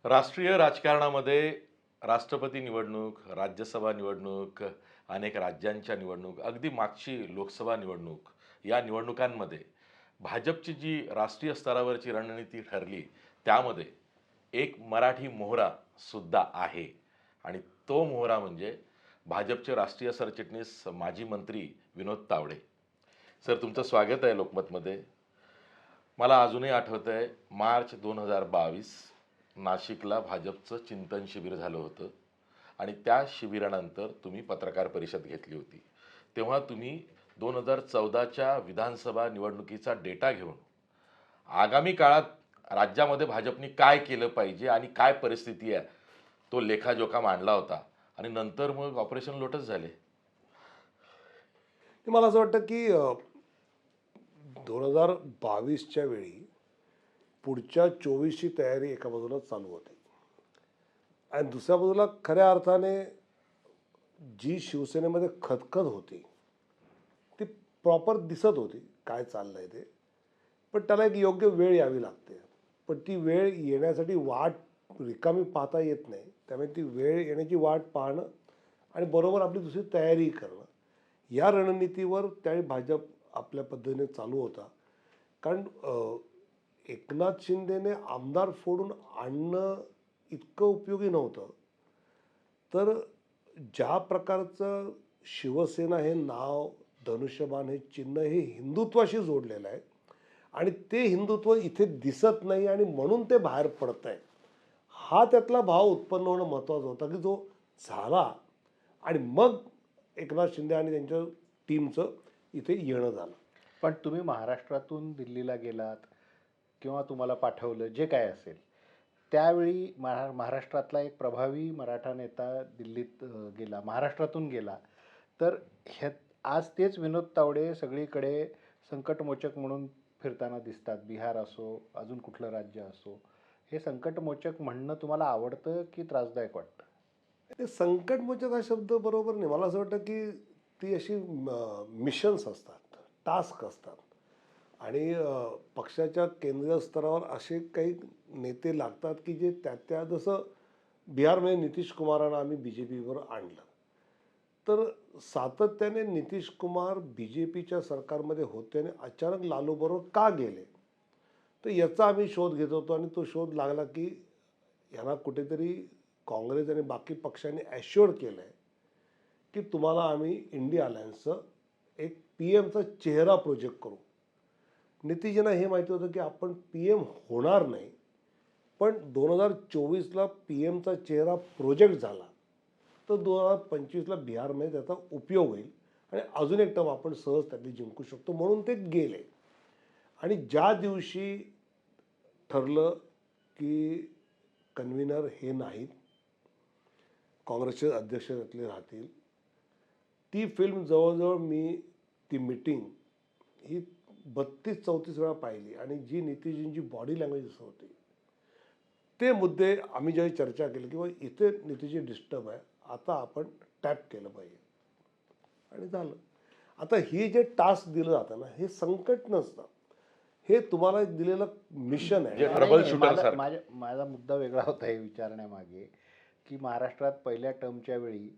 राष्ट्रीय राजकारणामध्ये राष्ट्रपती निवडणूक, राज्यसभा निवडणूक, अनेक राज्यांच्या निवडणूक, अगदी मागची लोकसभा निवडणूक, या निवडणुकांमध्ये भाजपची जी राष्ट्रीय स्तरावरची रणनीती ठरली, त्यामध्ये एक मराठी मोहरा सुद्धा आहे आणि तो मोहरा म्हणजे भाजपचे राष्ट्रीय सरचिटणीस, माजी मंत्री विनोद तावडे. सर, तुमचं स्वागत आहे लोकमतमध्ये. मला अजूनही आठवतंय मार्च 2022 नाशिकला भाजपचं चिंतन शिबिर झालं होतं आणि त्या शिबिरानंतर तुम्ही पत्रकार परिषद घेतली होती. तेव्हा तुम्ही 2014च्या विधानसभा निवडणुकीचा डेटा घेऊन आगामी काळात राज्यामध्ये भाजपने काय केलं पाहिजे आणि काय परिस्थिती आहे तो लेखाजोखा मांडला होता आणि नंतर मग ऑपरेशन लोटस झाले. मला असं वाटतं की 2022च्या वेळी पुढच्या 24ची तयारी एका बाजूला चालू होती आणि दुसऱ्या बाजूला खऱ्या अर्थाने जी शिवसेनेमध्ये खदखद होती ती प्रॉपर दिसत होती काय चाललंय ते. पण त्याला एक योग्य वेळ यावी लागते. पण ती वेळ येण्यासाठी वाट रिकामी पाहता येत नाही. त्यामुळे ती वेळ येण्याची वाट पाहणं आणि बरोबर आपली दुसरी तयारी करणं, या रणनीतीवर त्यावेळी भाजप आपल्या पद्धतीने चालू होता. कारण एकनाथ शिंदेने आमदार फोडून आणणं इतकं उपयोगी नव्हतं. तर ज्या प्रकारचं शिवसेना हे नाव, धनुष्यबाण हे चिन्ह हे हिंदुत्वाशी जोडलेलं आहे आणि ते हिंदुत्व इथे दिसत नाही आणि म्हणून ते बाहेर पडत आहे. हा त्यातला भाव उत्पन्न होणं महत्त्वाचं होता की जो झाला आणि मग एकनाथ शिंदे आणि त्यांच्या टीमचं इथे येणं झालं. पण तुम्ही महाराष्ट्रातून दिल्लीला गेलात किंवा तुम्हाला पाठवलं जे काय असेल, त्यावेळी महाराष्ट्रातला एक प्रभावी मराठा नेता दिल्लीत गेला, महाराष्ट्रातून गेला. तर आज तेच विनोद तावडे सगळीकडे संकटमोचक म्हणून फिरताना दिसतात. बिहार असो, अजून कुठलं राज्य असो. हे संकटमोचक म्हणणं तुम्हाला आवडतं की त्रासदायक वाटतं? ते संकटमोचक हा शब्द बरोबर नाही. मला असं वाटतं की ती अशी मिशन्स असतात, टास्क असतात आणि पक्षाच्या केंद्रीय स्तरावर असे काही नेते लागतात की जे त्या जसं बिहारमध्ये नितीश कुमारांना आम्ही बी जे पीवर आणलं. तर सातत्याने नितीश कुमार बी जे पीच्या सरकारमध्ये होते आणि अचानक लालूबरोबर का गेले, तर याचा आम्ही शोध घेत होतो आणि तो शोध लागला की यांना कुठेतरी काँग्रेस आणि बाकी पक्षांनी ॲश्युअर केलं आहे की तुम्हाला आम्ही इंडिया अलायन्सचं एक पी एमचा चेहरा प्रोजेक्ट करू. नितीशजींना हे माहिती होतं की आपण पी एम होणार नाही, पण 2024ला पी एमचा चेहरा प्रोजेक्ट झाला तर 2025ला बिहारमध्ये त्याचा उपयोग होईल आणि अजून एक टर्म आपण सहज त्यातली जिंकू शकतो, म्हणून ते गेले. आणि ज्या दिवशी ठरलं की कन्व्हिनर हे नाहीत, काँग्रेसचे अध्यक्ष त्यातले राहतील, ती फिल्म जवळजवळ मी ती मीटिंग ही 32-34 वेळा पाहिली आणि जी नितीशजींची बॉडी लँग्वेज होती, ते मुद्दे आम्ही ज्यावेळी चर्चा केली की इथे नितीशजी डिस्टर्ब आहे, आता आपण टॅप केलं पाहिजे आणि झालं. आता ही जे टास्क दिलं जातं ना, हे संकट नसतं, हे तुम्हाला एक दिलेलं मिशन आहे. जे नाही, ट्रबल नाही, शूटर माझा सारखं. माझ्या माझा मुद्दा वेगळा होता हे विचारण्यामागे, की महाराष्ट्रात पहिल्या टर्मच्या वेळी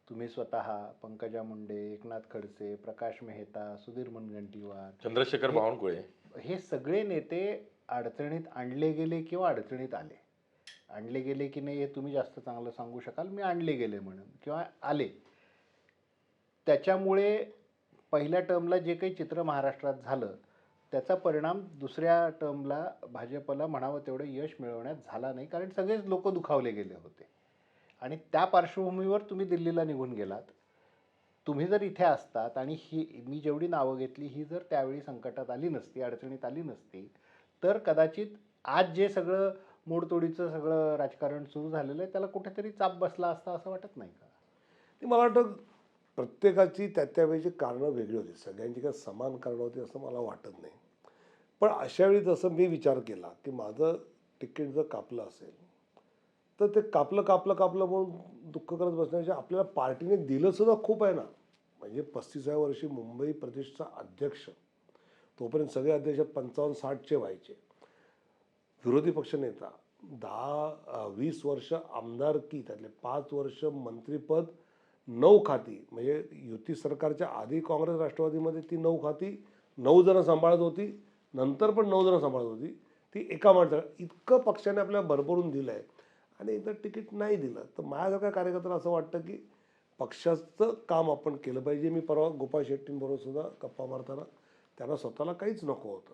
तुम्ही स्वतः, पंकजा मुंडे, एकनाथ खडसे, प्रकाश मेहता, सुधीर मुनगंटीवार, चंद्रशेखर बावनकुळे. हे सगळे नेते अडचणीत आणले गेले किंवा अडचणीत आले. आणले गेले की नाही हे तुम्ही जास्त चांगलं सांगू शकाल, मी आणले गेले म्हणून किंवा आले. त्याच्यामुळे पहिल्या टर्मला जे काही चित्र महाराष्ट्रात झालं त्याचा परिणाम दुसऱ्या टर्मला भाजपला म्हणावं तेवढं यश मिळवण्यात झाला नाही, कारण सगळेच लोक दुखावले गेले होते. आणि त्या पार्श्वभूमीवर तुम्ही दिल्लीला निघून गेलात. तुम्ही जर इथे असतात आणि ही मी जेवढी नावं घेतली ही जर त्यावेळी संकटात आली नसती, अडचणीत आली नसती, तर कदाचित आज जे सगळं मोडतोडीचं सगळं राजकारण सुरू झालेलं आहे त्याला कुठेतरी चाप बसला असता असं वाटत नाही का? ते मला वाटतं प्रत्येकाची त्यावेळेची कारणं वेगळी होती, सगळ्यांची काही समान कारणं होती असं मला वाटत नाही. पण अशावेळी जसं मी विचार केला की माझं तिकीट जर कापलं असेल तर ते कापलं कापलं कापलं म्हणून दुःख करत बसण्यापेक्षा आपल्याला पार्टीने दिलं सुद्धा खूप आहे ना. म्हणजे 35व्या वर्षी मुंबई प्रदेशचा अध्यक्ष, तोपर्यंत सगळे अध्यक्ष 55-60चे व्हायचे, विरोधी पक्षनेता, 20 वर्ष आमदारकी, त्यातले 5 वर्ष मंत्रिपद, 9 खाती, म्हणजे युती सरकारच्या आधी काँग्रेस राष्ट्रवादीमध्ये ती 9 खाती 9 जण सांभाळत होती, नंतर पण 9 जण सांभाळत होती. ती एका माणसाला इतकं पक्षाने आपल्याला भरभरून दिलं आहे आणि एकदा तिकीट नाही दिलं तर माझ्यासारख्या कार्यकर्त्याला असं वाटतं की पक्षाचं काम आपण केलं पाहिजे. मी परवा गोपाळ शेट्टींबरोबर सुद्धा गप्पा मारताना त्यांना स्वतःला काहीच नको होतं,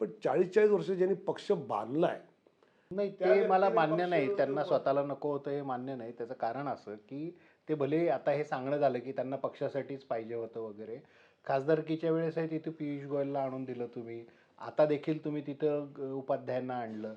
पण 40-40 वर्ष ज्यांनी पक्ष बांधला आहे नाही, त्या ते मला व्यक्तीने मान्य पक्ष नाही. त्यांना स्वतःला नको होतं हे मान्य नाही. त्याचं कारण असं की ते भले आता हे सांगणं झालं की त्यांना पक्षासाठीच पाहिजे होतं वगैरे. खासदारकीच्या वेळेस आहे तिथे पियुष गोयलला आणून दिलं तुम्ही. आता देखील तुम्ही तिथं उपाध्यायांना आणलं.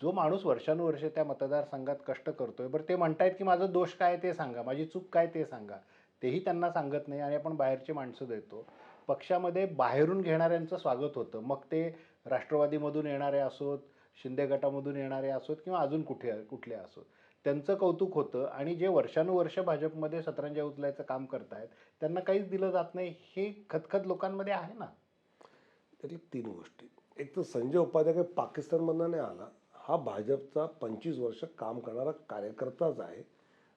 जो माणूस वर्षानुवर्षे त्या मतदारसंघात कष्ट करतोय, बरं ते म्हणतायत की माझं दोष काय ते सांगा, माझी चूक काय ते सांगा, तेही त्यांना सांगत नाही आणि आपण बाहेरची माणसं देतो. पक्षामध्ये बाहेरून घेणाऱ्यांचं स्वागत होतं, मग ते राष्ट्रवादीमधून येणारे असोत, शिंदे गटामधून येणारे असोत किंवा अजून कुठले असोत, त्यांचं कौतुक होतं. आणि जे वर्षानुवर्ष भाजपमध्ये सतरंजा उचलायचं काम करतायत त्यांना काहीच दिलं जात नाही, हे खतखत लोकांमध्ये आहे ना. त्यातली 3 गोष्टी. एक तर संजय उपाध्याय काही पाकिस्तानमधनं नाही आला, हा भाजपचा 25 वर्ष काम करणारा कार्यकर्ताच आहे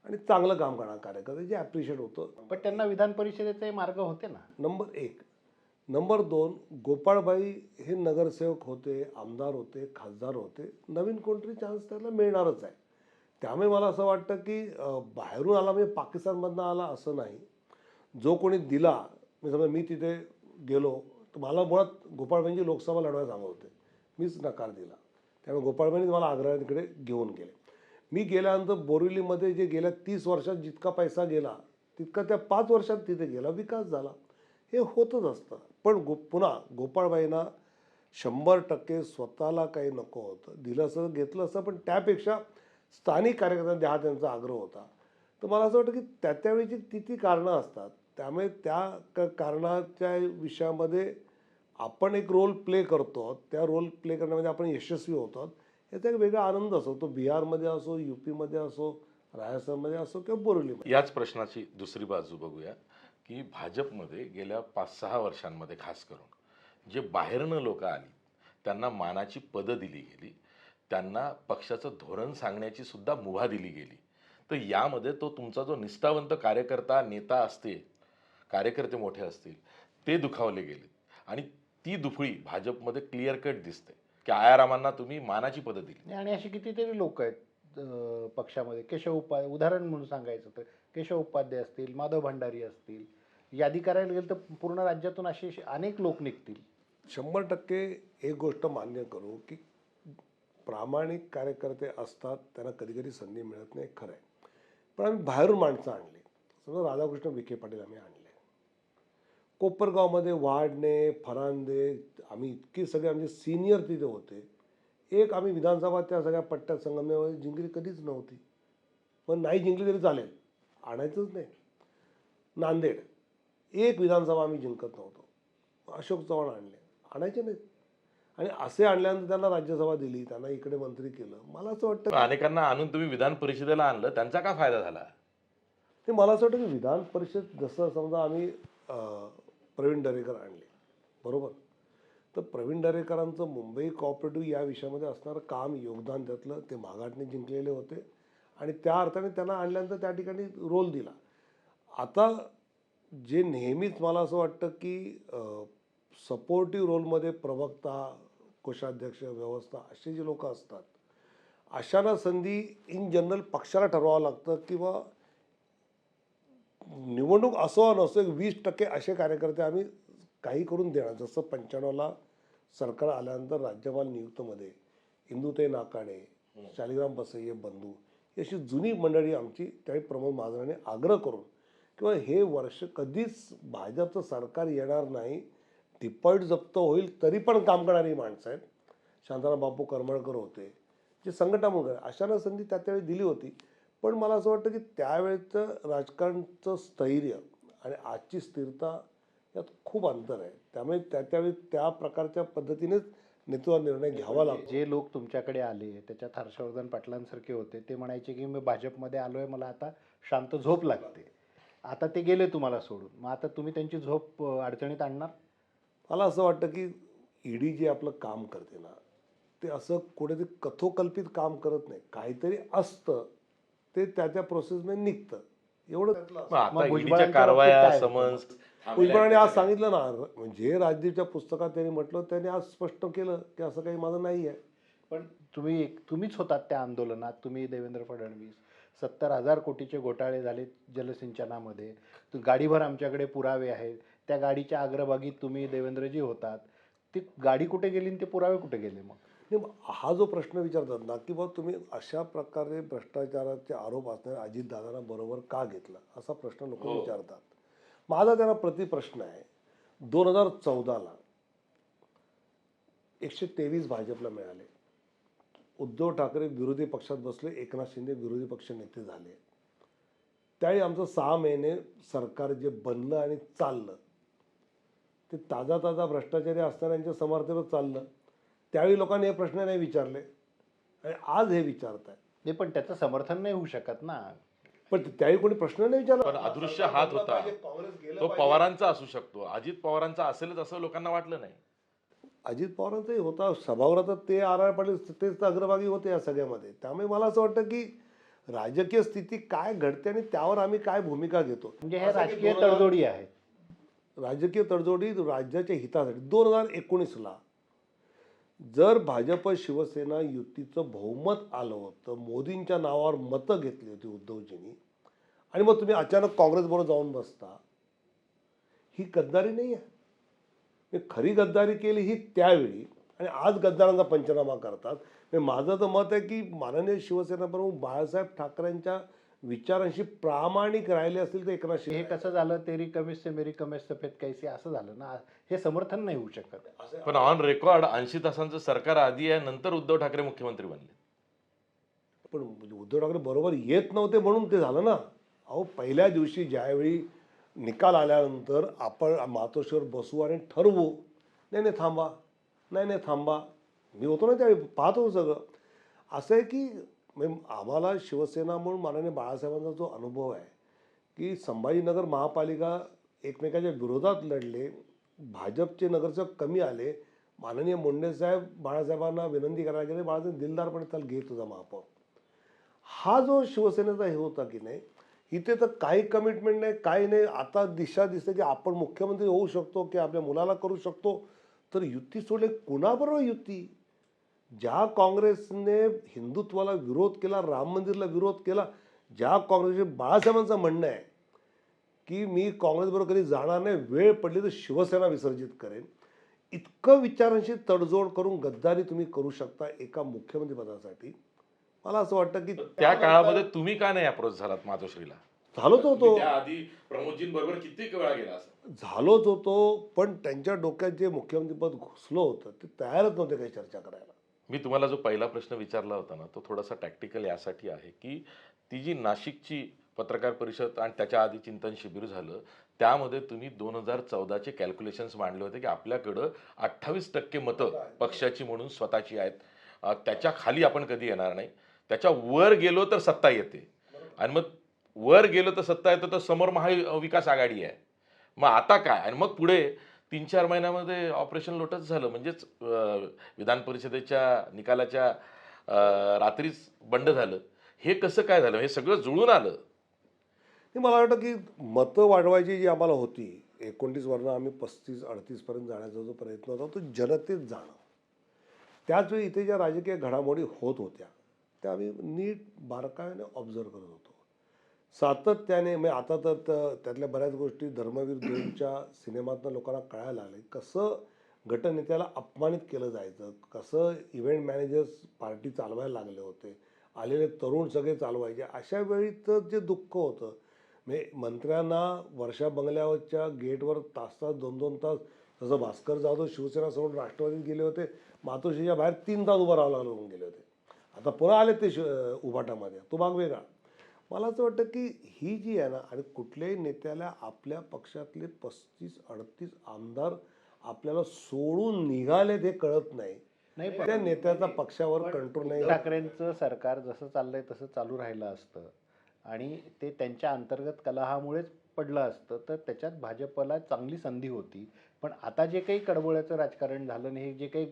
आणि चांगलं काम करणारा कार्यकर्ता जे ॲप्रिशिएट होतं. पण त्यांना विधान परिषदेचे मार्ग होते ना. नंबर 1. नंबर 2, गोपाळबाई हे नगरसेवक होते, आमदार होते, खासदार होते, नवीन कोणतरी चान्स त्याला मिळणारच आहे. त्यामुळे मला असं वाटतं की बाहेरून आला म्हणजे पाकिस्तानमधनं आला असं नाही. जो कोणी दिला, समजा मी तिथे गेलो तर मला मुळात गोपाळबाईंची लोकसभा लढवायला सांगत होते, मीच नकार दिला. त्यामुळे गोपाळबाईंनी मला आग्र्याला तिकडे घेऊन गेले. मी गेल्यानंतर बोरिवलीमध्ये जे गेल्या 30 वर्षात जितका पैसा गेला तितका त्या 5 वर्षात तिथे गेला, विकास झाला. हे होतच असतं. पण पुन्हा गोपाळबाईंना 100% स्वतःला काही नको होतं, दिलं असं घेतलं असं, पण त्यापेक्षा स्थानिक कार्यकर्त्यांना द्या हा त्यांचा आग्रह होता. तर मला असं वाटतं की त्यावेळीची ती कारणं असतात, त्यामुळे त्या कारणाच्या विषयामध्ये आपण एक रोल प्ले करतो, त्या रोल प्ले करण्यामध्ये आपण यशस्वी होतो, याचा एक वेगळा आनंद असतो. तो बिहारमध्ये असो, यूपीमध्ये असो, राजस्थानमध्ये असो किंवा बोरिवलीमध्ये. याच प्रश्नाची दुसरी बाजू बघूया की भाजपमध्ये गेल्या 5-6 वर्षांमध्ये खास करून जे बाहेरनं लोक आली त्यांना मानाची पदं दिली गेली, त्यांना पक्षाचं धोरण सांगण्याची सुद्धा मुभा दिली गेली. तर यामध्ये तो तुमचा जो निष्ठावंत कार्यकर्ता नेता असतील, कार्यकर्ते मोठे असतील, ते दुखावले गेले आणि ती दुफळी भाजपमध्ये क्लिअर कट दिसते की आयारामांना तुम्ही मानाची पदं दिली. आणि अशी कितीतरी लोक आहेत पक्षामध्ये. केशव उपाध्याय उदाहरण म्हणून सांगायचं तर केशव उपाध्याय असतील, माधव भंडारी असतील, यादी करायला गेलं तर पूर्ण राज्यातून असे अनेक लोक निघतील. 100% एक गोष्ट मान्य करू की प्रामाणिक कार्यकर्ते असतात, त्यांना कधी कधी संधी मिळत नाही, खरं आहे. पण आम्ही बाहेरून माणसं आणली. समजा राधाकृष्ण विखे पाटील आम्ही आणले, कोपरगावमध्ये वाढणे, फरांदे, आम्ही इतके सगळे आमचे सिनियर तिथे होते. एक आम्ही विधानसभा त्या सगळ्या पट्ट्यात संगमनेरमध्ये जिंकली कधीच नव्हती, पण नाही जिंकली तरी चालेल, आणायचंच नाही. नांदेड एक विधानसभा आम्ही जिंकत नव्हतो, अशोक चव्हाण आणले, आणायचे नाहीत. आणि असे आणल्यानंतर त्यांना राज्यसभा दिली, त्यांना इकडे मंत्री केलं. मला असं वाटतं अनेकांना आणून तुम्ही विधान परिषदेला आणलं, त्यांचा काय फायदा झाला? ते मला असं वाटतं की विधान परिषद, जसं समजा आम्ही प्रवीण दरेकर आणले, बरोबर, तर प्रवीण दरेकरांचं मुंबई कोऑपरेटिव्ह या विषयामध्ये असणारं काम, योगदान त्यातलं, ते माघाटने जिंकलेले होते आणि त्या अर्थाने त्यांना आणल्यानंतर त्या ठिकाणी रोल दिला. आता जे नेहमीच मला असं वाटतं की सपोर्टिव्ह रोलमध्ये प्रवक्ता, कोषाध्यक्ष, व्यवस्था असे जे लोक असतात, अशांना संधी इन जनरल पक्षाला ठरवावं लागतं किंवा निवडणूक असो नसो, एक 20% असे कार्यकर्ते आम्ही काही करून देणार. जसं 95ला सरकार आल्यानंतर राज्यपाल नियुक्तमध्ये इंदुताई नाकाडे, शालिग्राम बसय्ये बंधू, ही अशी जुनी मंडळी आमची, त्यावेळी प्रमोद महाजनाने आग्रह करून किंवा हे वर्ष कधीच भाजपचं सरकार येणार नाही, टिपॉईट जप्त होईल तरी पण काम करणारी माणसं आहेत. शांताराम बापू करमळकर होते, जे संघटनामुळे अशांना संधी त्यावेळी दिली होती. पण मला असं वाटतं की त्यावेळेचं राजकारणचं स्थैर्य आणि आजची स्थिरता यात खूप अंतर आहे. त्यामुळे त्यावेळी त्या प्रकारच्या पद्धतीनेच नेतृत्व निर्णय घ्यावा लागतो. जे लोक तुमच्याकडे आले त्याच्यात हर्षवर्धन पाटलांसारखे होते, ते म्हणायचे की मी भाजपमध्ये आलोय, मला आता शांत झोप लागते. आता ते गेले तुम्हाला सोडून, मग आता तुम्ही त्यांची झोप अडचणीत आणणार. मला असं वाटतं की ईडी जे आपलं काम करते ना, ते असं कुठेतरी कथोकल्पित काम करत नाही, काहीतरी असतं ते त्या त्या प्रोसेसमध्ये निघतं एवढं त्यातलं असतं. मग आता मग ईडीच्या भुजबळांच्या कारवाया बाबतीत काय समन्स भुजबळांनी आज सांगितलं ना, म्हणजे राज्याच्या पुस्तकात त्यांनी म्हटलं, त्यांनी आज स्पष्ट केलं की असं काही माझं नाही आहे. पण तुम्हीच होतात त्या आंदोलनात, तुम्ही देवेंद्र फडणवीस. 70,000 कोटीचे घोटाळे झाले जलसिंचनामध्ये. गाडीभर आमच्याकडे पुरावे आहेत. त्या गाडीच्या अग्रभागी तुम्ही देवेंद्रजी होतात. ती गाडी कुठे गेली आणि ते पुरावे कुठे गेले मग? नाही, मग हा जो प्रश्न विचारतात ना, की बाबा तुम्ही अशा प्रकारे भ्रष्टाचाराचे आरोप असणाऱ्या अजितदादांना बरोबर का घेतलं, असा प्रश्न लोक विचारतात. माझा त्यांना प्रतिप्रश्न आहे, 2014ला 123 भाजपला मिळाले, उद्धव ठाकरे विरोधी पक्षात बसले, एकनाथ शिंदे विरोधी पक्ष नेते झाले. त्यावेळी आमचं 6 महिने सरकार जे बनलं आणि चाललं ते ताजा ताजा भ्रष्टाचारी असणाऱ्यांच्या समर्थेवर चाललं. त्यावेळी लोकांनी हे प्रश्न नाही विचारले आणि आज हे विचारताय. नाही, पण त्याचं समर्थन नाही होऊ शकत ना. पण त्यावेळी कोणी प्रश्न नाही विचारला. पण अदृश्य हात होता, तो पवारांचा असू शकतो, अजित पवारांचा असेलच असं लोकांना वाटलं नाही. अजित पवारांचाही होता सभागृहात, ते आर पाटील तेच तर अग्रभागी होते या सगळ्यामध्ये. त्यामुळे मला असं वाटतं की राजकीय स्थिती काय घडते आणि त्यावर आम्ही काय भूमिका घेतो. म्हणजे हे राजकीय तडजोडी आहेत. राजकीय तडजोडी राज्याच्या हितासाठी 2019ला जर भाजप शिवसेना युतीचं बहुमत आलं होतं, मोदींच्या नावावर मतं घेतली होती उद्धवजींनी, आणि मग तुम्ही अचानक काँग्रेसबरोबर जाऊन बसता, ही गद्दारी नाही आहे. खरी गद्दारी केली ही त्यावेळी, आणि आज गद्दारांचा पंचनामा करतात. माझं तर मत आहे की माननीय शिवसेना प्रमुख बाळासाहेब ठाकरेंच्या विचारांशी प्रामाणिक राहिले असतील तर एकनाथ हे शिंदे. कसं झालं, तेरी कमीज से मेरी कमीज सफेद कैसी, असं झालं ना. हे समर्थन नाही होऊ शकत. पण ऑन रेकॉर्ड 80 तासांचं सरकार आधी आहे, नंतर उद्धव ठाकरे मुख्यमंत्री बनले. पण उद्धव ठाकरे बरोबर येत नव्हते म्हणून ते झालं ना. अहो, पहिल्या दिवशी ज्यावेळी निकाल आल्यानंतर आपण मातोश्रीवर बसू आणि ठरवू, नाही नाही थांबा, नाही नाही थांबा, मी होतो ना त्यावेळी, पाहत होतो सगळं. असं आहे की आम्हाला शिवसेना म्हणून माननीय बाळासाहेबांचा जो अनुभव आहे की संभाजीनगर महापालिका एकमेकाच्या विरोधात लढले, भाजपचे नगरसेवक कमी आले, माननीय मुंडे साहेब बाळासाहेबांना विनंती करायला गेले, बाळासाहेब दिलदारपणे चाल घे तुझा महापौर. हा जो शिवसेनेचा हे होता की नाही, इथे तर काही कमिटमेंट नाही, काही नाही. आता दिशा दिसते की आपण मुख्यमंत्री होऊ शकतो की आपल्या मुलाला करू शकतो, तर युती सोडले कुणाबरोबर युती? ज्या काँग्रेसने हिंदुत्वाला विरोध केला, राम मंदिरला विरोध केला, ज्या काँग्रेसचे बाळासाहेबांचं म्हणणं आहे की मी काँग्रेसबरोबर कधी जाणार नाही, वेळ पडली तर शिवसेना विसर्जित करेन, इतकं विचारांशी तडजोड करून गद्दारी तुम्ही करू शकता एका मुख्यमंत्री पदासाठी. मला असं वाटतं की त्या काळामध्ये तुम्ही का नाही अप्रोच झालात मातोश्रीला? झालोच होतो, आधी प्रमोदजींबरोबर किती वेळा गेला असं? झालोच होतो, पण त्यांच्या डोक्यात जे मुख्यमंत्रीपद घुसलं होतं ते तयारच नव्हते काही चर्चा करायला. मी तुम्हाला जो पहिला प्रश्न विचारला होता ना, तो थोडासा टॅक्टिकल यासाठी आहे की ती जी नाशिकची पत्रकार परिषद आणि त्याच्या आधी चिंतन शिबिर झालं, त्यामध्ये तुम्ही 2014चे कॅल्क्युलेशन्स मांडले होते की आपल्याकडं 28% मतं पक्षाची म्हणून स्वतःची आहेत, त्याच्या खाली आपण कधी येणार नाही, त्याच्या वर गेलो तर सत्ता येते, आणि मग वर गेलो तर सत्ता येतं तर समोर महाविकास आघाडी आहे. मग आता काय? आणि मग पुढे 3-4 महिन्यामध्ये ऑपरेशन लोटस झालं, म्हणजेच विधान परिषदेच्या निकालाच्या रात्रीच बंड झालं. हे कसं काय झालं? हे सगळं जुळून आलं. हे मला वाटतं की मतं वाढवायची जी आम्हाला होती, 29 वरनं आम्ही 35-38 पर्यंत जाण्याचा जो प्रयत्न होता तो जनतेत जाणं. त्याचवेळी इथे ज्या राजकीय घडामोडी होत होत्या त्या आम्ही नीट बारकाईने ऑब्झर्व करत होतो सातत्याने. म्हणजे आता तर त्यातल्या बऱ्याच गोष्टी धर्मवीर 2च्या सिनेमातनं लोकांना कळायला आले, कसं गटनेत्याला अपमानित केलं जायचं, कसं इव्हेंट मॅनेजर्स पार्टी चालवायला लागले होते, आलेले तरुण सगळे चालवायचे. अशा वेळी तर जे दुःख होतं, म्हणजे मंत्र्यांना वर्षा बंगल्यावरच्या गेटवर तास 2-2 तास, जसं भास्कर जाधव शिवसेना सोडून राष्ट्रवादीत गेले होते, मातोश्रीच्या बाहेर 3 तास उभं राहावं लागून गेले होते. आता पुन्हा आले ते उभाटामध्ये, तो भाग वेगळा. मला असं वाटतं की ही जी आहे ना, आणि कुठल्याही नेत्याला आपल्या पक्षातले 35-38 आमदार आपल्याला सोडून निघालेत हे कळत नाही. नाही, त्या नेत्याचा पक्षावर कंट्रोल नाही. ठाकरेंचं सरकार जसं चाललंय तसं चालू राहिलं असतं आणि ते त्यांच्या अंतर्गत कलहामुळेच पडलं असतं, तर त्याच्यात भाजपला चांगली संधी होती. पण आता जे काही कडबोळ्याचं राजकारण झालं आणि हे जे काही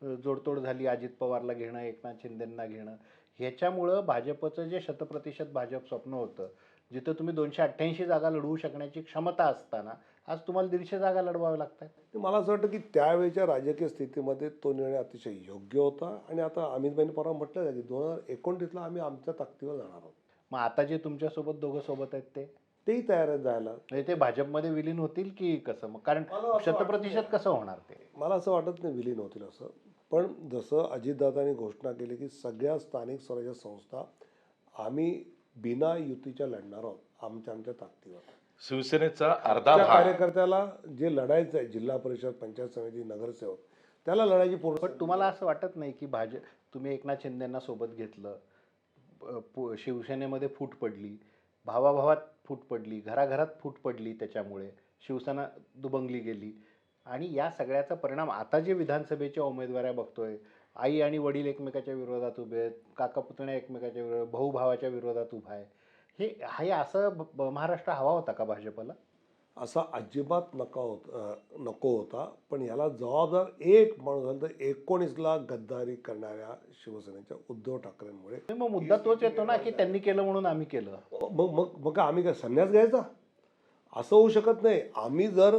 जोडतोड झाली, अजित पवारला घेणं, एकनाथ शिंदेंना घेणं, ह्याच्यामुळं भाजपचं जे शतप्रतिशत भाजप स्वप्न होतं, जिथं तुम्ही 288 जागा लढवू शकण्याची क्षमता असताना आज तुम्हाला 150 जागा लढवाव्या लागतात. मला असं वाटतं की त्यावेळेच्या राजकीय स्थितीमध्ये तो निर्णय अतिशय योग्य होता. आणि आता अमितभाईंनी परवा म्हटलं की 2029ला आम्ही आमच्या ताकदीवर जाणार आहोत. मग आता जे तुमच्यासोबत दोघं सोबत आहेत तेही तयार आहेत जायला. म्हणजे ते भाजपमध्ये विलीन होतील की कसं? मग कारण मला असं वाटत शतप्रतिशत नाही. कसं होणार ते? मला असं वाटत नाही विलीन होतील असं. पण जसं अजितदादांनी घोषणा केली की सगळ्या स्थानिक स्वराज्य संस्था आम्ही बिना युतीच्या लढणार आहोत आमच्या ताकदीवर. शिवसेनेचा अर्धा त्या भाग कार्यकर्त्याला जे लढायचं आहे, जिल्हा परिषद, पंचायत समिती, नगरसेवक, त्याला लढायची पूर्ण. पण तुम्हाला असं वाटत नाही की तुम्ही एकनाथ शिंदेंना सोबत घेतलं, शिवसेनेमध्ये फूट पडली, भावाभावात फूट पडली, घराघरात फूट पडली, त्याच्यामुळे शिवसेना दुबंगली गेली आणि या सगळ्याचा परिणाम आता जे विधानसभेच्या उमेदवाऱ्या बघतोय, आई आणि वडील एकमेकाच्या विरोधात उभे आहेत, काका पुतण्या एकमेकाच्या विरोधात, भाऊ भावाच्या विरोधात उभा आहे, हे असं महाराष्ट्र हवा होता का भाजपला? असा अजिबात नको होता. पण याला जबाबदार एक माणूस झाला तर 19ला गद्दारी करणाऱ्या शिवसेनेच्या उद्धव ठाकरेंमुळे. मग मुद्दा तोच येतो ना की त्यांनी केलं म्हणून आम्ही केलं. मग आम्ही काय संन्यास घ्यायचा? असं होऊ शकत नाही. आम्ही जर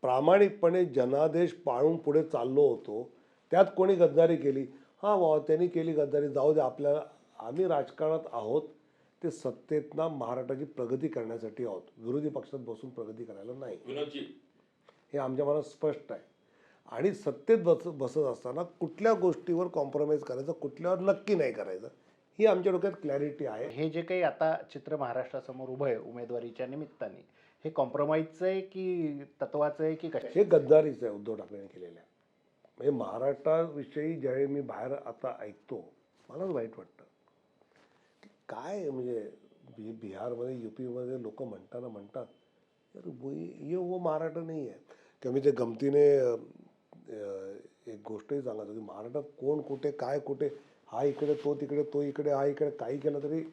प्रामाणिकपणे जनादेश पाळून पुढे चाललो होतो, त्यात कोणी गद्दारी केली, हां बाबा त्यांनी केली गद्दारी, जाऊ दे, आपल्याला, आम्ही राजकारणात आहोत ते सत्तेतना महाराष्ट्राची प्रगती करण्यासाठी आहोत, विरोधी पक्षात बसून प्रगती करायला नाही. विनोदजी, हे आमच्या मनात स्पष्ट आहे. आणि सत्तेत बसत असताना कुठल्या गोष्टीवर कॉम्प्रोमाइज करायचं, कुठल्यावर नक्की नाही करायचं, ही आमच्या डोक्यात क्लॅरिटी आहे. हे जे काही आता चित्र महाराष्ट्रासमोर उभं आहे उमेदवारीच्या निमित्ताने, हे कॉम्प्रोमाइजचं आहे की तत्वाचं आहे की हे गद्दारीचं आहे उद्धव ठाकरेंनी केलेलं. म्हणजे महाराष्ट्राविषयी ज्यावेळी मी बाहेर आता ऐकतो, मलाच वाईट वाटतं की काय म्हणजे बिहारमध्ये, युपीमध्ये लोक म्हणतात यार ये वो महाराष्ट्र नाही आहे. किंवा मी ते गमतीने एक गोष्टही सांगत होती, महाराष्ट्रात कोण कुठे, काय कुठे, हा इकडे, तो तिकडे, तो इकडे, हा इकडे, काही केलं तरी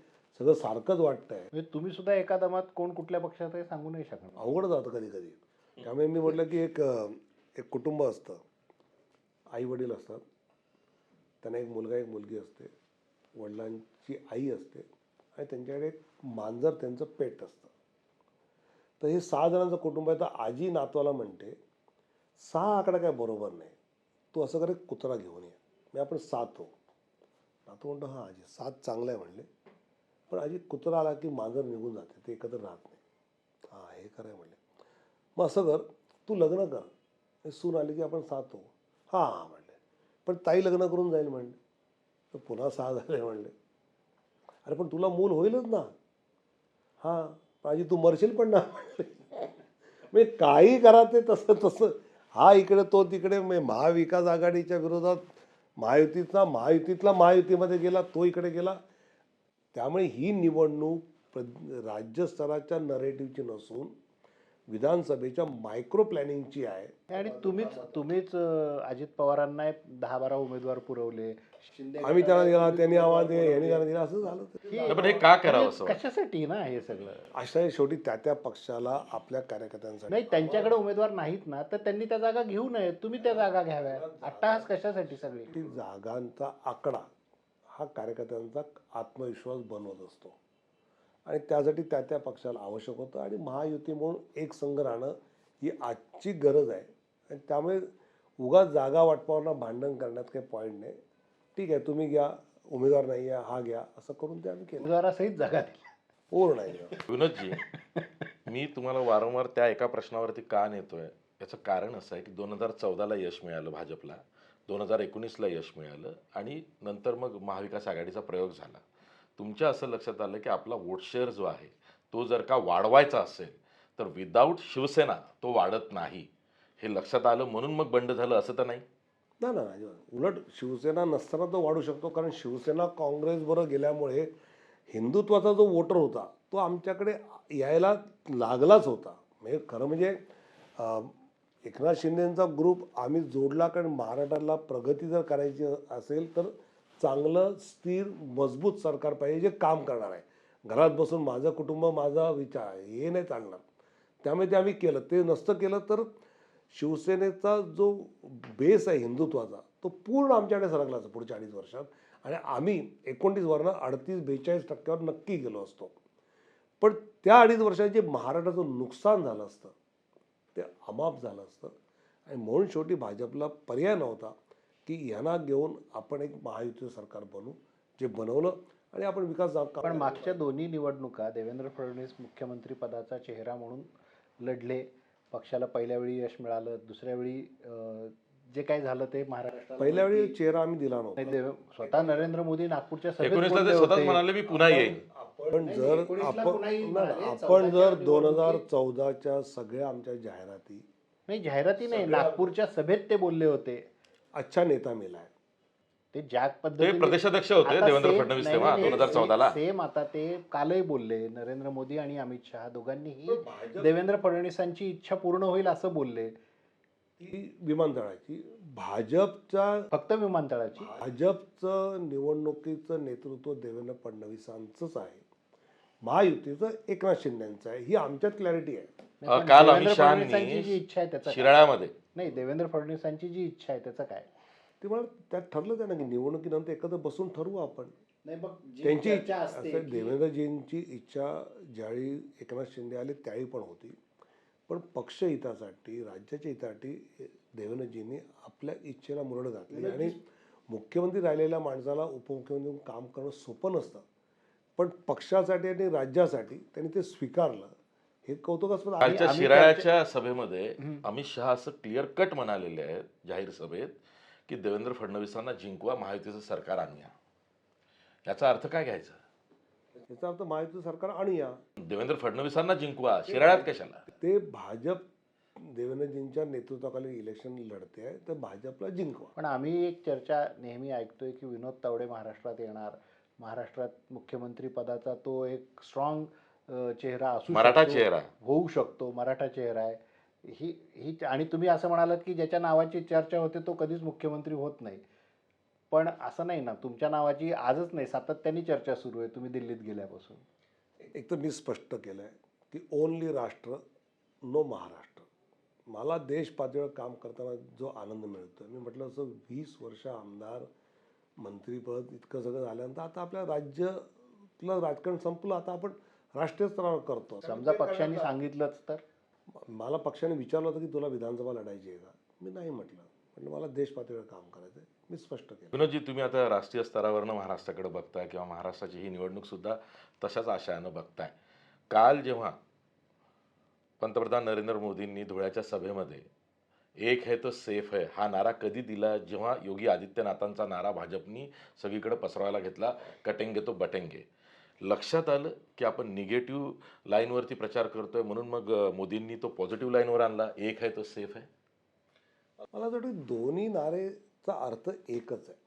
सगळं सारखंच वाटतंय. म्हणजे तुम्ही सुद्धा एका दमात कोण कुठल्या पक्षात आहे सांगू नाही शकणार. अवघड जातं कधी कधी. त्यामुळे मी म्हटलं की एक कुटुंब असतं, आई वडील असतात, त्यांना एक मुलगा एक मुलगी असते, वडिलांची आई असते आणि त्यांच्याकडे एक मांजर, त्यांचं पेट असतं. तर हे 6 जणांचं कुटुंब आहे. तर आजी नातवाला म्हणते 6 आकडा काय बरोबर नाही, तू असं करे कुत्रा घेऊन ये. मी आपण 7 हो. नातू म्हणतो हां आजी 7 चांगलं आहे म्हणले, पण आजी कुत्रा आला की मांजर निघून जाते, ते एकत्र राहत नाही. हां हे खरं आहे म्हणले. मग असं कर, तू लग्न कर, सून आली की आपण 7 हो. हां हां म्हणले, पण ताई लग्न करून जाईल म्हणले. तर पुन्हा 6 झाले म्हणले. अरे पण तुला मूल होईलच ना. हां आजी तू मरशील पण ना म्हणले. म्हणजे काही करा ते तसं तसं, हा इकडे तो तिकडे. म्हणजे महाविकास आघाडीच्या विरोधात महायुतीतला महायुतीमध्ये गेला, तो इकडे गेला. त्यामुळे ही निवडणूक राज्यस्तराच्या नरेटिव्हची नसून विधानसभेच्या मायक्रो प्लॅनिंगची आहे. आणि तुम्हीच अजित पवारांना 10-12 उमेदवार पुरवले, शिंदे आम्ही त्याला दिला, त्यांनी आवाज दिला, यांनी त्याला दिला, असं झालं. हे- पण हे का करावं असं वाटतं? कशासाठी ना हे सगळं? अशा शेवटी त्या पक्षाला आपल्या कार्यकर्त्यांसाठी नाही, त्यांच्याकडे उमेदवार नाहीत ना, तर त्यांनी त्या जागा घेऊ नये, तुम्ही त्या जागा घ्याव्या. अट्टाहास कशासाठी सगळी? ती जागांचा आकडा हा कार्यकर्त्यांचा आत्मविश्वास बनवत असतो आणि त्यासाठी त्या पक्षाला आवश्यक होतं. आणि महायुती म्हणून एक संघ राहणं ही आजची गरज आहे. आणि त्यामुळे उगाच जागा वाटपावरनं भांडण करण्यात काही पॉईंट नाही. ठीक आहे, तुम्ही घ्या, उमेदवार नाही आहे, हा घ्या, असं करून ते आम्ही केलं. उमेदवारासहित जागा दिल्या. पूर्ण नाही. विनोदजी, मी तुम्हाला वारंवार त्या एका प्रश्नावरती का नेतोय, याचं कारण असं आहे की 2014ला यश मिळालं भाजपला, 2019ला यश मिळालं आणि नंतर मग महाविकास आघाडीचा प्रयोग झाला. तुमच्या असं लक्षात आलं की आपला वोट शेअर जो आहे तो जर का वाढवायचा असेल तर विदाऊट शिवसेना तो वाढत नाही, हे लक्षात आलं म्हणून मग बंड झालं असं तर नाही? नाही, उलट शिवसेना नसताना तो वाढू शकतो. कारण शिवसेना काँग्रेसबरोबर गेल्यामुळे हिंदुत्वाचा जो वोटर होता तो आमच्याकडे यायला लागलाच होता. म्हणजे खरं म्हणजे एकनाथ शिंदेंचा ग्रुप आम्ही जोडला, कारण महाराष्ट्राला प्रगती जर करायची असेल तर चांगलं स्थिर मजबूत सरकार पाहिजे जे काम करणार आहे. घरात बसून माझं कुटुंब माझा विचार हे नाही चालणार. त्यामुळे ते आम्ही केलं. ते नसतं केलं तर शिवसेनेचा जो बेस आहे हिंदुत्वाचा तो पूर्ण आमच्याकडे सरकला असता पुढच्या 2.5 वर्षात आणि आम्ही 29 वरनं 38-42% नक्की गेलो असतो. पण त्या 2.5 वर्षात जे महाराष्ट्राचं नुकसान झालं असतं ते अमाप झालं असतं आणि म्हणून शेवटी भाजपला पर्याय नव्हता की यांना घेऊन आपण एक महायुतीचं सरकार बनवू, जे बनवलं आणि आपण विकास पण मागच्या दोन्ही निवडणुका देवेंद्र फडणवीस मुख्यमंत्री पदाचा चेहरा म्हणून लढले. पक्षाला पहिल्या वेळी यश मिळालं, दुसऱ्या वेळी जे काही झालं ते महाराष्ट्राला पहिल्या वेळी चेहरा आम्ही दिला नव्हता. स्वतः नरेंद्र मोदी नागपूरच्या सभेत 19ला बोलले ते स्वतःच होते. म्हणाले मी पुन्हा येईन. पण जर 19ला पुन्हा येईल म्हणाले, आपण 14च्या जर 2014च्या सगळ्या आमच्या जाहिराती नाही, जाहिराती नाही, नागपूरच्या सभेत ते बोलले होते. अच्छा नेता मिलाय, ते ज्या ते पद्धतीने प्रदेशाध्यक्ष होते देवेंद्र फडणवीस तेव्हा 2014ला. सेम आता ते कालही बोलले, नरेंद्र मोदी आणि अमित शहा दोघांनीही देवेंद्र फडणवीसांची इच्छा पूर्ण होईल असं बोलले. ती विमानतळाची फक्त विमानतळाची. भाजपचं निवडणुकीचं नेतृत्व देवेंद्र फडणवीसांचंच आहे, महायुतीचं एकनाथ शिंदेचं आहे, ही आमच्यात क्लॅरिटी आहे. नाही, पण काल देवेंद्र अमित फडणवीसांची जी इच्छा आहे शहानी त्याचं काय? शिराळ्यामध्ये नाही, देवेंद्र फडणवीसांची जी इच्छा आहे त्याचं काय? ते मला त्यात ठरलं आहे ना की निवडणुकीनंतर एकत्र बसून ठरवू आपण. नाही, मग जी त्यांची चर्चा असते असं की- देवेंद्रजींची इच्छा ज्यावेळी एकनाथ शिंदे आले त्यावेळी पण होती, पण पक्ष हितासाठी राज्याच्या हितासाठी देवेंद्रजींनी आपल्या इच्छेला मुरड घातली आणि मुख्यमंत्री राहिलेल्या माणसाला उपमुख्यमंत्री म्हणून काम करणं सोपं नसतं, पण पक्षासाठी आणि राज्यासाठी त्यांनी ते स्वीकारलं, हे कौतुकास्पद आहे. कालच्या शिराळ्याच्या सभेमध्ये अमित शहा असं क्लिअर कट म्हणालेले आहेत जाहीर सभेत की देवेंद्र फडणवीसांना जिंकवा, महायुतीचं सरकार आणूया. याचा अर्थ काय घ्यायचा? याचा अर्थ महायुतीचं सरकार आणूया. देवेंद्र फडणवीसांना जिंकवा, शिराळ्यात कशाला? ते भाजप देवेंद्रजींच्या नेतृत्वाखाली इलेक्शन लढते आहे, तर भाजपला जिंकवा. पण आम्ही एक चर्चा नेहमी ऐकतोय की विनोद तावडे महाराष्ट्रात येणार, महाराष्ट्रात मुख्यमंत्री पदाचा तो एक स्ट्रॉंग चेहरा असू मराठा शकतो, चेहरा. होऊ शकतो, मराठा चेहरा आहे. ही आणि तुम्ही असं म्हणालात की ज्याच्या नावाची चर्चा होते तो कधीच मुख्यमंत्री होत नाही. पण असं नाही ना, तुमच्या नावाची आजच नाही, सातत्याने चर्चा सुरू आहे तुम्ही दिल्लीत गेल्यापासून. एक तर मी स्पष्ट केलं आहे की ओनली राष्ट्र, नो महाराष्ट्र. मला देश पातळीवर काम करताना जो आनंद मिळतो, मी म्हटलं असं 20 वर्ष आमदार, मंत्रीपद इतकं सगळं झाल्यानंतर आता आपल्या राज्यातलं राजकारण संपलं, आता आपण राष्ट्रीय स्तरावर करतो. समजा पक्षाने सांगितलंच तर? मला पक्षाने विचारलं होतं की तुला विधानसभा लढायची आहे का, मी नाही म्हटलं मला देश पातळीवर काम करायचं आहे, मी स्पष्ट केलं. विनोदजी, तुम्ही आता राष्ट्रीय स्तरावरनं महाराष्ट्राकडे बघताय किंवा महाराष्ट्राची ही निवडणूक सुद्धा तशाच आशयानं बघताय. काल जेव्हा पंतप्रधान नरेंद्र मोदींनी धुळ्याच्या सभेमध्ये एक है तो सेफ है हा नारा कधी दिला? जेव्हा योगी आदित्यनाथांचा नारा भाजपनी सगळीकडे पसरवायला घेतला, कटेंगे तो बटेंगे. लक्षात आलं की आपण निगेटिव्ह लाईनवरती प्रचार करतोय, म्हणून मग मोदींनी तो पॉझिटिव्ह लाईनवर आणला, एक है तो सेफ है. मला असं वाटतं दोन्ही नारेचा अर्थ एकच आहे.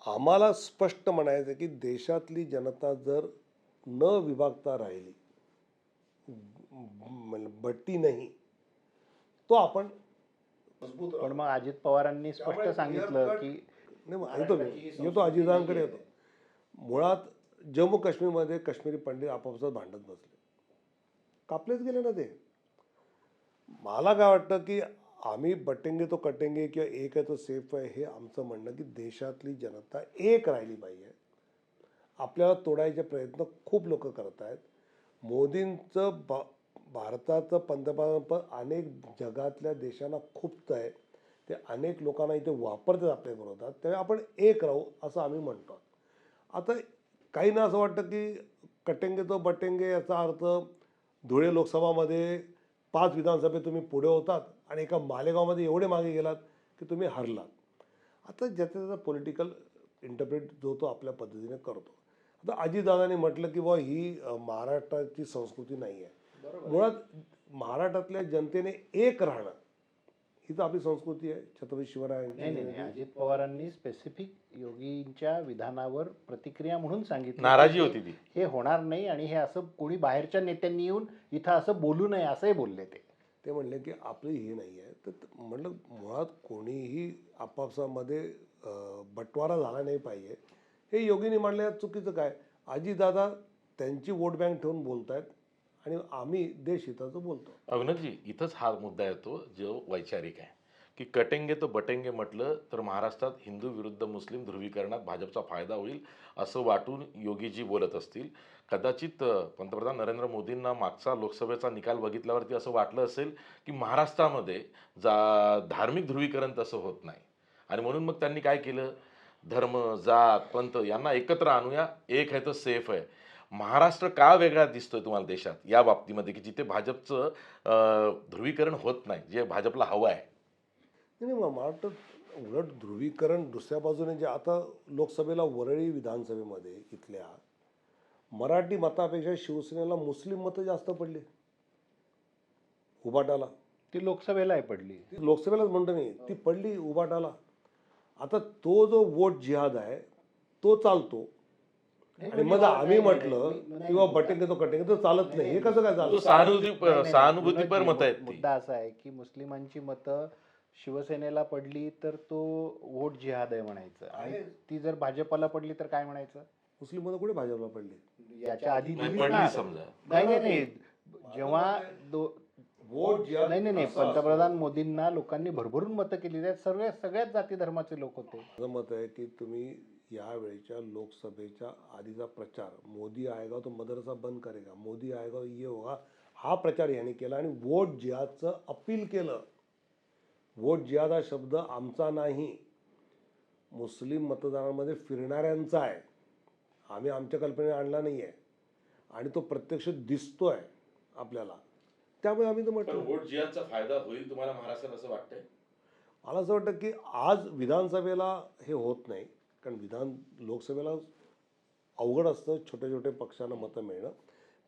आम्हाला स्पष्ट म्हणायचं आहे की देशातली जनता जर न विभागता राहिली, बट्टी नाही, तो आपण पण मग अजित पवारांनी स्पष्ट सांगितलं की नाही, मग येतो अजितदादांकडे येतो. मुळात जम्मू काश्मीरमध्ये काश्मीरी पंडित आपापसात भांडत बसले, कापलेच गेले ना ते. मला काय वाटतं की आम्ही बटेंगे तो कटेंगे किंवा एक आहे तो सेफ आहे हे आमचं म्हणणं की देशातली जनता एक राहिली पाहिजे. आपल्याला तोडायचे प्रयत्न खूप लोक करत आहेत. मोदींचं भारताचं पंतप्रधानपद अनेक जगातल्या देशांना खूपच आहे, ते अनेक लोकांना इथे वापरतात आपल्या विरोधात, त्यामुळे आपण एक राहू असं आम्ही म्हणतो. आता काहींना असं वाटतं की कटेंगे तो बटेंगे याचा अर्थ धुळे लोकसभामध्ये 5 विधानसभेत तुम्ही पुढे होतात आणि एका मालेगावमध्ये एवढे मागे गेलात की तुम्ही हरलात. आता ज्याचा त्याचा पॉलिटिकल इंटरप्रेट जो तो आपल्या पद्धतीने करतो. आता अजितदादांनी म्हटलं की बुवा ही महाराष्ट्राची संस्कृती नाही आहे. मुळात महाराष्ट्रातल्या जनतेने एक राहणं ही तर आपली संस्कृती आहे. छत्रपती नाही शिवरायांची. नाही, अजित पवारांनी स्पेसिफिक योगींच्या विधानावर प्रतिक्रिया म्हणून सांगितलं नाराजी की होती ती. हे होणार नाही आणि हे असं कोणी बाहेरच्या नेत्यांनी येऊन इथं असं बोलू नये असंही बोलले ते. ते म्हणले की आपली हे नाही आहे. तर म्हटलं मुळात कोणीही आपापसामध्ये बटवारा झाला नाही पाहिजे, हे योगींनी म्हणले. चुकीचं काय? अजितदादा त्यांची वोट बँक ठेवून बोलत आहेत आणि आम्ही देश हिताचं बोलतो. अविनाशजी, इथंच हा मुद्दा येतो जो वैचारिक आहे. की कटेंगे तो बटेंगे म्हटलं तर महाराष्ट्रात हिंदू विरुद्ध मुस्लिम ध्रुवीकरणात भाजपचा फायदा होईल असं वाटून योगीजी बोलत असतील. कदाचित पंतप्रधान नरेंद्र मोदींना मागचा लोकसभेचा निकाल बघितल्यावरती असं वाटलं असेल की महाराष्ट्रामध्ये धार्मिक ध्रुवीकरण तसं होत नाही आणि म्हणून मग त्यांनी काय केलं, धर्म, जात, पंथ यांना एकत्र आणूया, एक आहे तर सेफ आहे. महाराष्ट्र का वेगळा दिसतोय तुम्हाला देशात या बाबतीमध्ये, की जिथे भाजपचं ध्रुवीकरण होत नाही, जे भाजपला हवं आहे? नाही नाही, मला वाटतं उलट ध्रुवीकरण दुसऱ्या बाजूने जे आता लोकसभेला वरळी विधानसभेमध्ये इथल्या मराठी मतापेक्षा शिवसेनेला मुस्लिम मतं जास्त पडली उबाटाला. ती लोकसभेलाही पडली. ती लोकसभेलाच म्हणतो मी, ती पडली उबाटाला. आता तो जो वोट जिहाद आहे तो चालतो आणि मग आम्ही म्हटलं किंवा बटेंगे तो कटेंगे तर चालत नाही. हे कसं काय तो चालतं? सहानुभूतीपर मत आहेत ती. मुद्दा असा आहे की मुस्लिमांची मतं शिवसेनेला पडली तर तो वोट जिहाद आहे म्हणायचं, आणि ती जर भाजपला पडली तर काय म्हणायचं? मुस्लिम मतं कुठे भाजपला पडली? याच्या आधी नाही दिली पडली ना. समजा. नाही, जेव्हा वोट जिहाद नाही, पंतप्रधान मोदींना लोकांनी भरभरून मतं केली. त्यात सगळ्याच जाती धर्माचे लोक होते. माझं मत आहे की तुम्ही यावेळेच्या लोकसभेच्या आधीचा प्रचार, मोदी आएगा तो मदरसा बंद करेगा, मोदी आएगा तो ये होगा, हा प्रचार याने केला आणि वोट जिहादचं अपील केलं. वोट जिहाद हा शब्द आमचा नाही, मुस्लिम मतदारांमध्ये फिरणाऱ्यांचा आहे. आम्ही आमच्या कल्पनेने आणला नाही आहे आणि तो प्रत्यक्ष दिसतोय आपल्याला. त्यामुळे आम्ही तर पण म्हटलं, वोट जिहादचा फायदा होईल तुम्हाला महाराष्ट्रात असं वाटतंय? मला असं वाटतं की आज विधानसभेला हे होत नाही, कारण लोकसभेला अवघड असतं छोट्या छोट्या पक्षांना मतं मिळणं.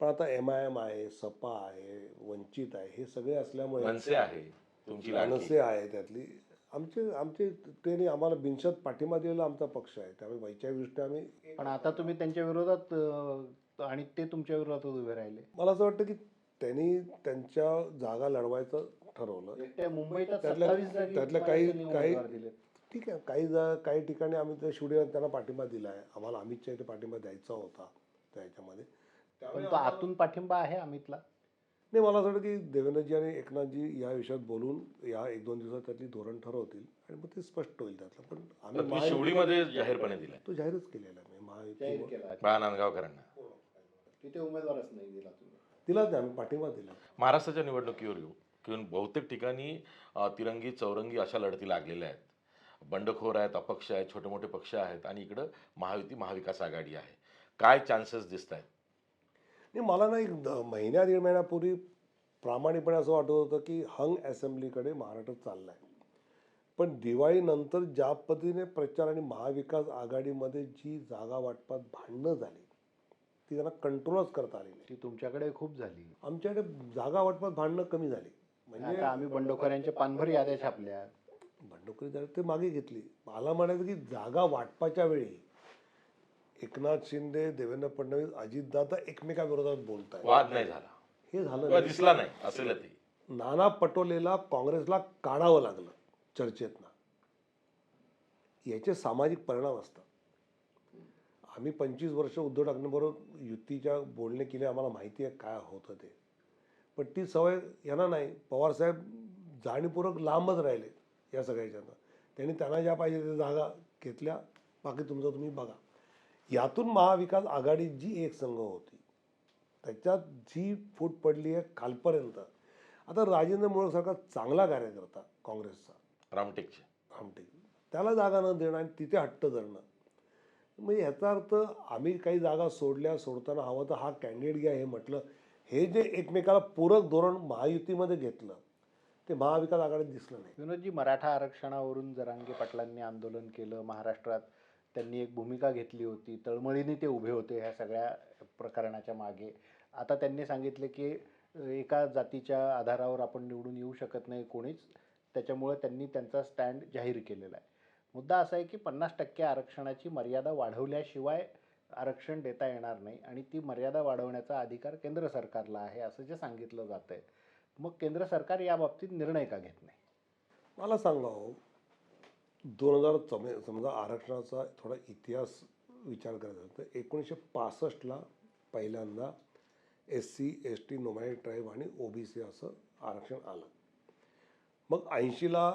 पण आता MIM आहे, सपा आहे, वंचित आहे, हे सगळे असल्यामुळे मनसे आहे तुमची लाडकी. मनसे आहे त्यातली, आमचे आमचे त्यांनी आम्हाला बिनशर्त पाठिंबा दिलेला आमचा पक्ष आहे. त्यामुळे वैचारिक दृष्ट्या आम्ही, पण आता तुम्ही त्यांच्या विरोधात आणि ते तुमच्या विरोधात उभे राहिले. मला असं वाटतं की त्यांनी त्यांच्या जागा लढवायचं ठरवलं. एकट्या मुंबईच्या त्यातल्या 27 जागी त्यातल्या तुम्हाला काही त्यांनी उमेदवार दिलेत. ठीक आहे, काही ठिकाणी आम्ही त्या शिवडीला त्यांना पाठिंबा दिला आहे. आम्हाला अमितच्या इथे पाठिंबा द्यायचा होता त्या ह्याच्यामध्ये. पण तो आतून पाठिंबा आहे अमितला. नाही, मला असं वाटतं की देवेंद्रजी आणि एकनाथजी या विषयात बोलून या 1-2 दिवसात त्यातली धोरण ठरवतील आणि मग ते स्पष्ट होईल त्यातलं. पण आम्ही तुम्ही शिवडीमध्ये जाहीरपणे दिलाय तो जाहीरच केलेला आहे जाहीर महायुती केला. बाळा नांदगावकरांना. तिथे उमेदवारच नाही दिला तुम्ही. दिलाच नाही, आम्ही पाठिंबा दिला. महाराष्ट्राच्या निवडणुकीवर येऊ किंवा बहुतेक ठिकाणी तिरंगी चौरंगी अशा लढती लागलेल्या आहेत. बंडखोर आहेत, अपक्ष आहेत, छोटे मोठे पक्ष आहेत आणि इकडं महायुती महाविकास आघाडी आहे. काय चान्सेस दिसत आहेत? नाही, मला ना एक महिन्या 1.5 महिन्यापूर्वी प्रामाणिकपणे असं वाटत होतं की हंग असेंब्लीकडे महाराष्ट्र चालला आहे. पण दिवाळीनंतर ज्या पद्धतीने प्रचार आणि महाविकास आघाडीमध्ये जी जागा वाटपात भांडणं झाली ती त्यांना कंट्रोलच करता आली नाही. ती तुमच्याकडे खूप झाली. आमच्याकडे जागा वाटपात भांडणं कमी झाली. म्हणजे आता आम्ही बंडखोरांच्या पानभर याद्या छापल्या. बंडखोरी झाली ते मागे घेतली. मला म्हणायचं की जागा वाटपाच्या वेळी एकनाथ शिंदे, देवेंद्र फडणवीस, अजितदादा एकमेकाविरोधात बोलतायत. वाद नाही झाला हे झालं किंवा नाही. दिसला नाही असेल ते. नाना पटोलेला काँग्रेसला काढावं लागलं चर्चेतनं. याचे सामाजिक परिणाम असतात. आम्ही 25 वर्ष उद्धव ठाकरेंबरोबर युतीच्या बोलणे केले, आम्हाला माहिती आहे काय होतं ते. पण ती सवय यांना नाही. पवारसाहेब जाणीवपूर्वक लांबच राहिले या सगळ्याच्यानं. त्यांनी त्यांना ज्या पाहिजे त्या जागा घेतल्या, बाकी तुमचं तुम्ही बघा. यातून महाविकास आघाडी जी एक संघ होती त्याच्यात जी फूट पडली आहे कालपर्यंत. आता राजेंद्र मोळकसारखा चांगला कार्यकर्ता काँग्रेसचा, रामटेकचे. आमटे, त्याला जागा न देणं आणि तिथे हट्ट धरणं, म्हणजे ह्याचा अर्थ आम्ही काही जागा सोडताना हवं तर हा कॅन्डिडेट घ्या हे म्हटलं. हे जे एकमेकाला पूरक धोरण महायुतीमध्ये घेतलं ते महाविकास आघाडीत दिसलं नाही. विनोदजी, मराठा आरक्षणावरून जरांगे पाटलांनी आंदोलन केलं महाराष्ट्रात. त्यांनी एक भूमिका घेतली होती. तळमळीने ते उभे होते ह्या सगळ्या प्रकरणाच्या मागे. आता त्यांनी सांगितले की एका जातीच्या आधारावर आपण निवडून येऊ शकत नाही कोणीच. त्याच्यामुळे त्यांनी त्यांचा स्टँड जाहीर केलेला आहे. मुद्दा असा आहे की 50% आरक्षणाची मर्यादा वाढवल्याशिवाय आरक्षण देता येणार नाही आणि ती मर्यादा वाढवण्याचा अधिकार केंद्र सरकारला आहे असं जे सांगितलं जात आहे. मग केंद्र सरकार या बाबतीत निर्णय का घेत नाही? मला सांगा हो, 2000 समजा आरक्षणाचा थोडा इतिहास विचार करायचा तर 1965ला पहिल्यांदा SC ST नोमॅनिक ट्राईब आणि OBC असं आरक्षण आलं. मग 80ला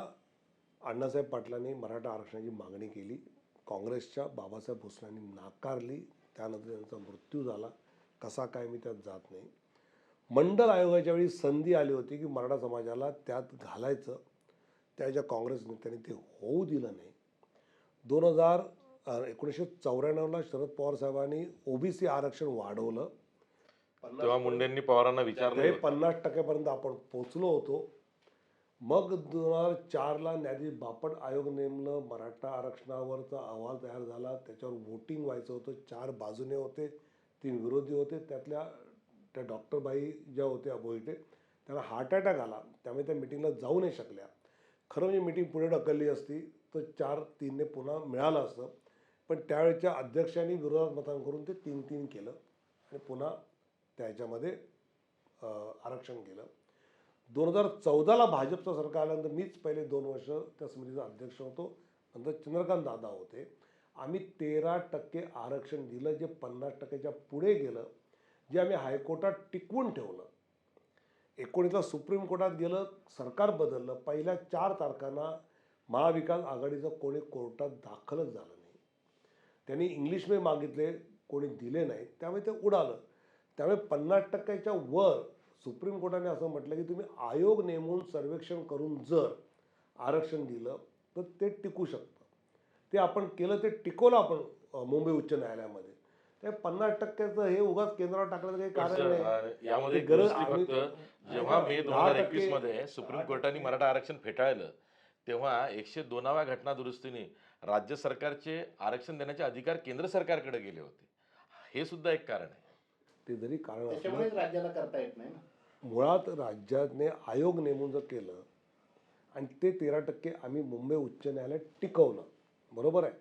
अण्णासाहेब पाटलांनी मराठा आरक्षणाची मागणी केली. काँग्रेसच्या बाबासाहेब भोसलेंनी नाकारली. त्यानंतर त्यांचा मृत्यू झाला. कसा काय मी त्यात जात नाही. मंडल आयोगाच्या वेळी संधी आली होती की मराठा समाजाला त्यात घालायचं. त्याच्या काँग्रेस नेत्यांनी ते होऊ दिलं नाही. 1994ला शरद पवार साहेबांनी ओबीसी आरक्षण वाढवलं. तेव्हा मुंडेंनी पवारांना विचारलं ते होतं. 50% आपण पोचलो होतो. मग 2004ला न्यायाधीश बापट आयोग नेमलं. मराठा आरक्षणावरचा अहवाल तयार झाला. त्याच्यावर वोटिंग व्हायचं होतं. 4 बाजूने होते, 3 विरोधी होते. त्यातल्या त्या डॉक्टर बाई ज्या होत्या बोईटे, त्यांना हार्ट अटॅक आला. त्यामुळे त्या मिटिंगला जाऊ नाही शकल्या. खरं म्हणजे मिटिंग पुढे ढकलली असती तर 4-3ने पुन्हा मिळालं असतं. पण त्यावेळेच्या अध्यक्षांनी विरोधात मतांक करून ते 3-3 केलं आणि पुन्हा त्याच्यामध्ये आरक्षण केलं. 2014ला भाजपचं सरकार आल्यानंतर मीच पहिले 2 वर्ष त्या समितीचा अध्यक्ष होतो. नंतर चंद्रकांत दादा होते. आम्ही 13% आरक्षण दिलं, जे 50%च्या पुढे गेलं, जे आम्ही हायकोर्टात टिकवून ठेवलं. 19ला सुप्रीम कोर्टात गेलं, सरकार बदललं. पहिल्या 4 तारखांना महाविकास आघाडीचं कोणी कोर्टात दाखलच झालं नाही. त्यांनी इंग्लिशमध्ये मागितले, कोणी दिले नाही. त्यामुळे ते उडालं. त्यामुळे 50%च्या वर सुप्रीम कोर्टाने असं म्हटलं की तुम्ही आयोग नेमून सर्वेक्षण करून जर आरक्षण दिलं तर ते टिकू शकतं. ते आपण केलं, ते टिकवलं आपण मुंबई उच्च न्यायालयामध्ये. ते 50%चं हे उगाच केंद्रावर टाकण्याचं काही कारण नाही. यामध्ये ते गरज दुरुस्ती आम्ही- फक्त जेव्हा मे 2021 मध्ये सुप्रीम कोर्टाने मराठा आरक्षण फेटाळलं तेव्हा 102व्या घटना दुरुस्तीने राज्य सरकारचे आरक्षण देण्याचे अधिकार केंद्र सरकारकडे गेले होते. हे सुद्धा एक कारण आहे. ते जरी कारण असलं, त्याच्यामुळेच राज्याला करता येत नाही ना. मुळात राज्याने आयोग नेमून जर केलं आणि ते 13% आम्ही मुंबई उच्च न्यायालयात टिकवलं, बरोबर आहे.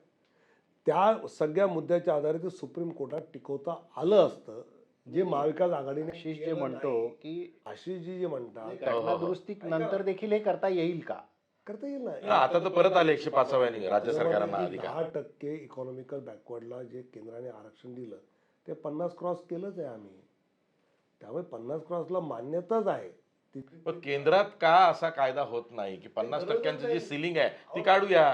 त्या सगळ्या मुद्द्याच्या आधारे ते सुप्रीम कोर्टात टिकवता आलं असतं, जे महाविकास आघाडीने आशिष जे म्हणतो की आशिषजी जे म्हणतात घटना दुरुस्ती नंतर देखील हे करता येईल का? करता येईल ना, ना. आता तर परत आले 105व्याने राज्य सरकारांना अधिकार. 10% इकॉनॉमिकल बॅकवर्डला जे केंद्राने आरक्षण दिलं ते 50 क्रॉस केलंच आहे आम्ही. त्यामुळे 50 क्रॉसला मान्यताच आहे. पण केंद्रात का असा कायदा होत नाही की 50%ची जी सिलिंग आहे ती काढूया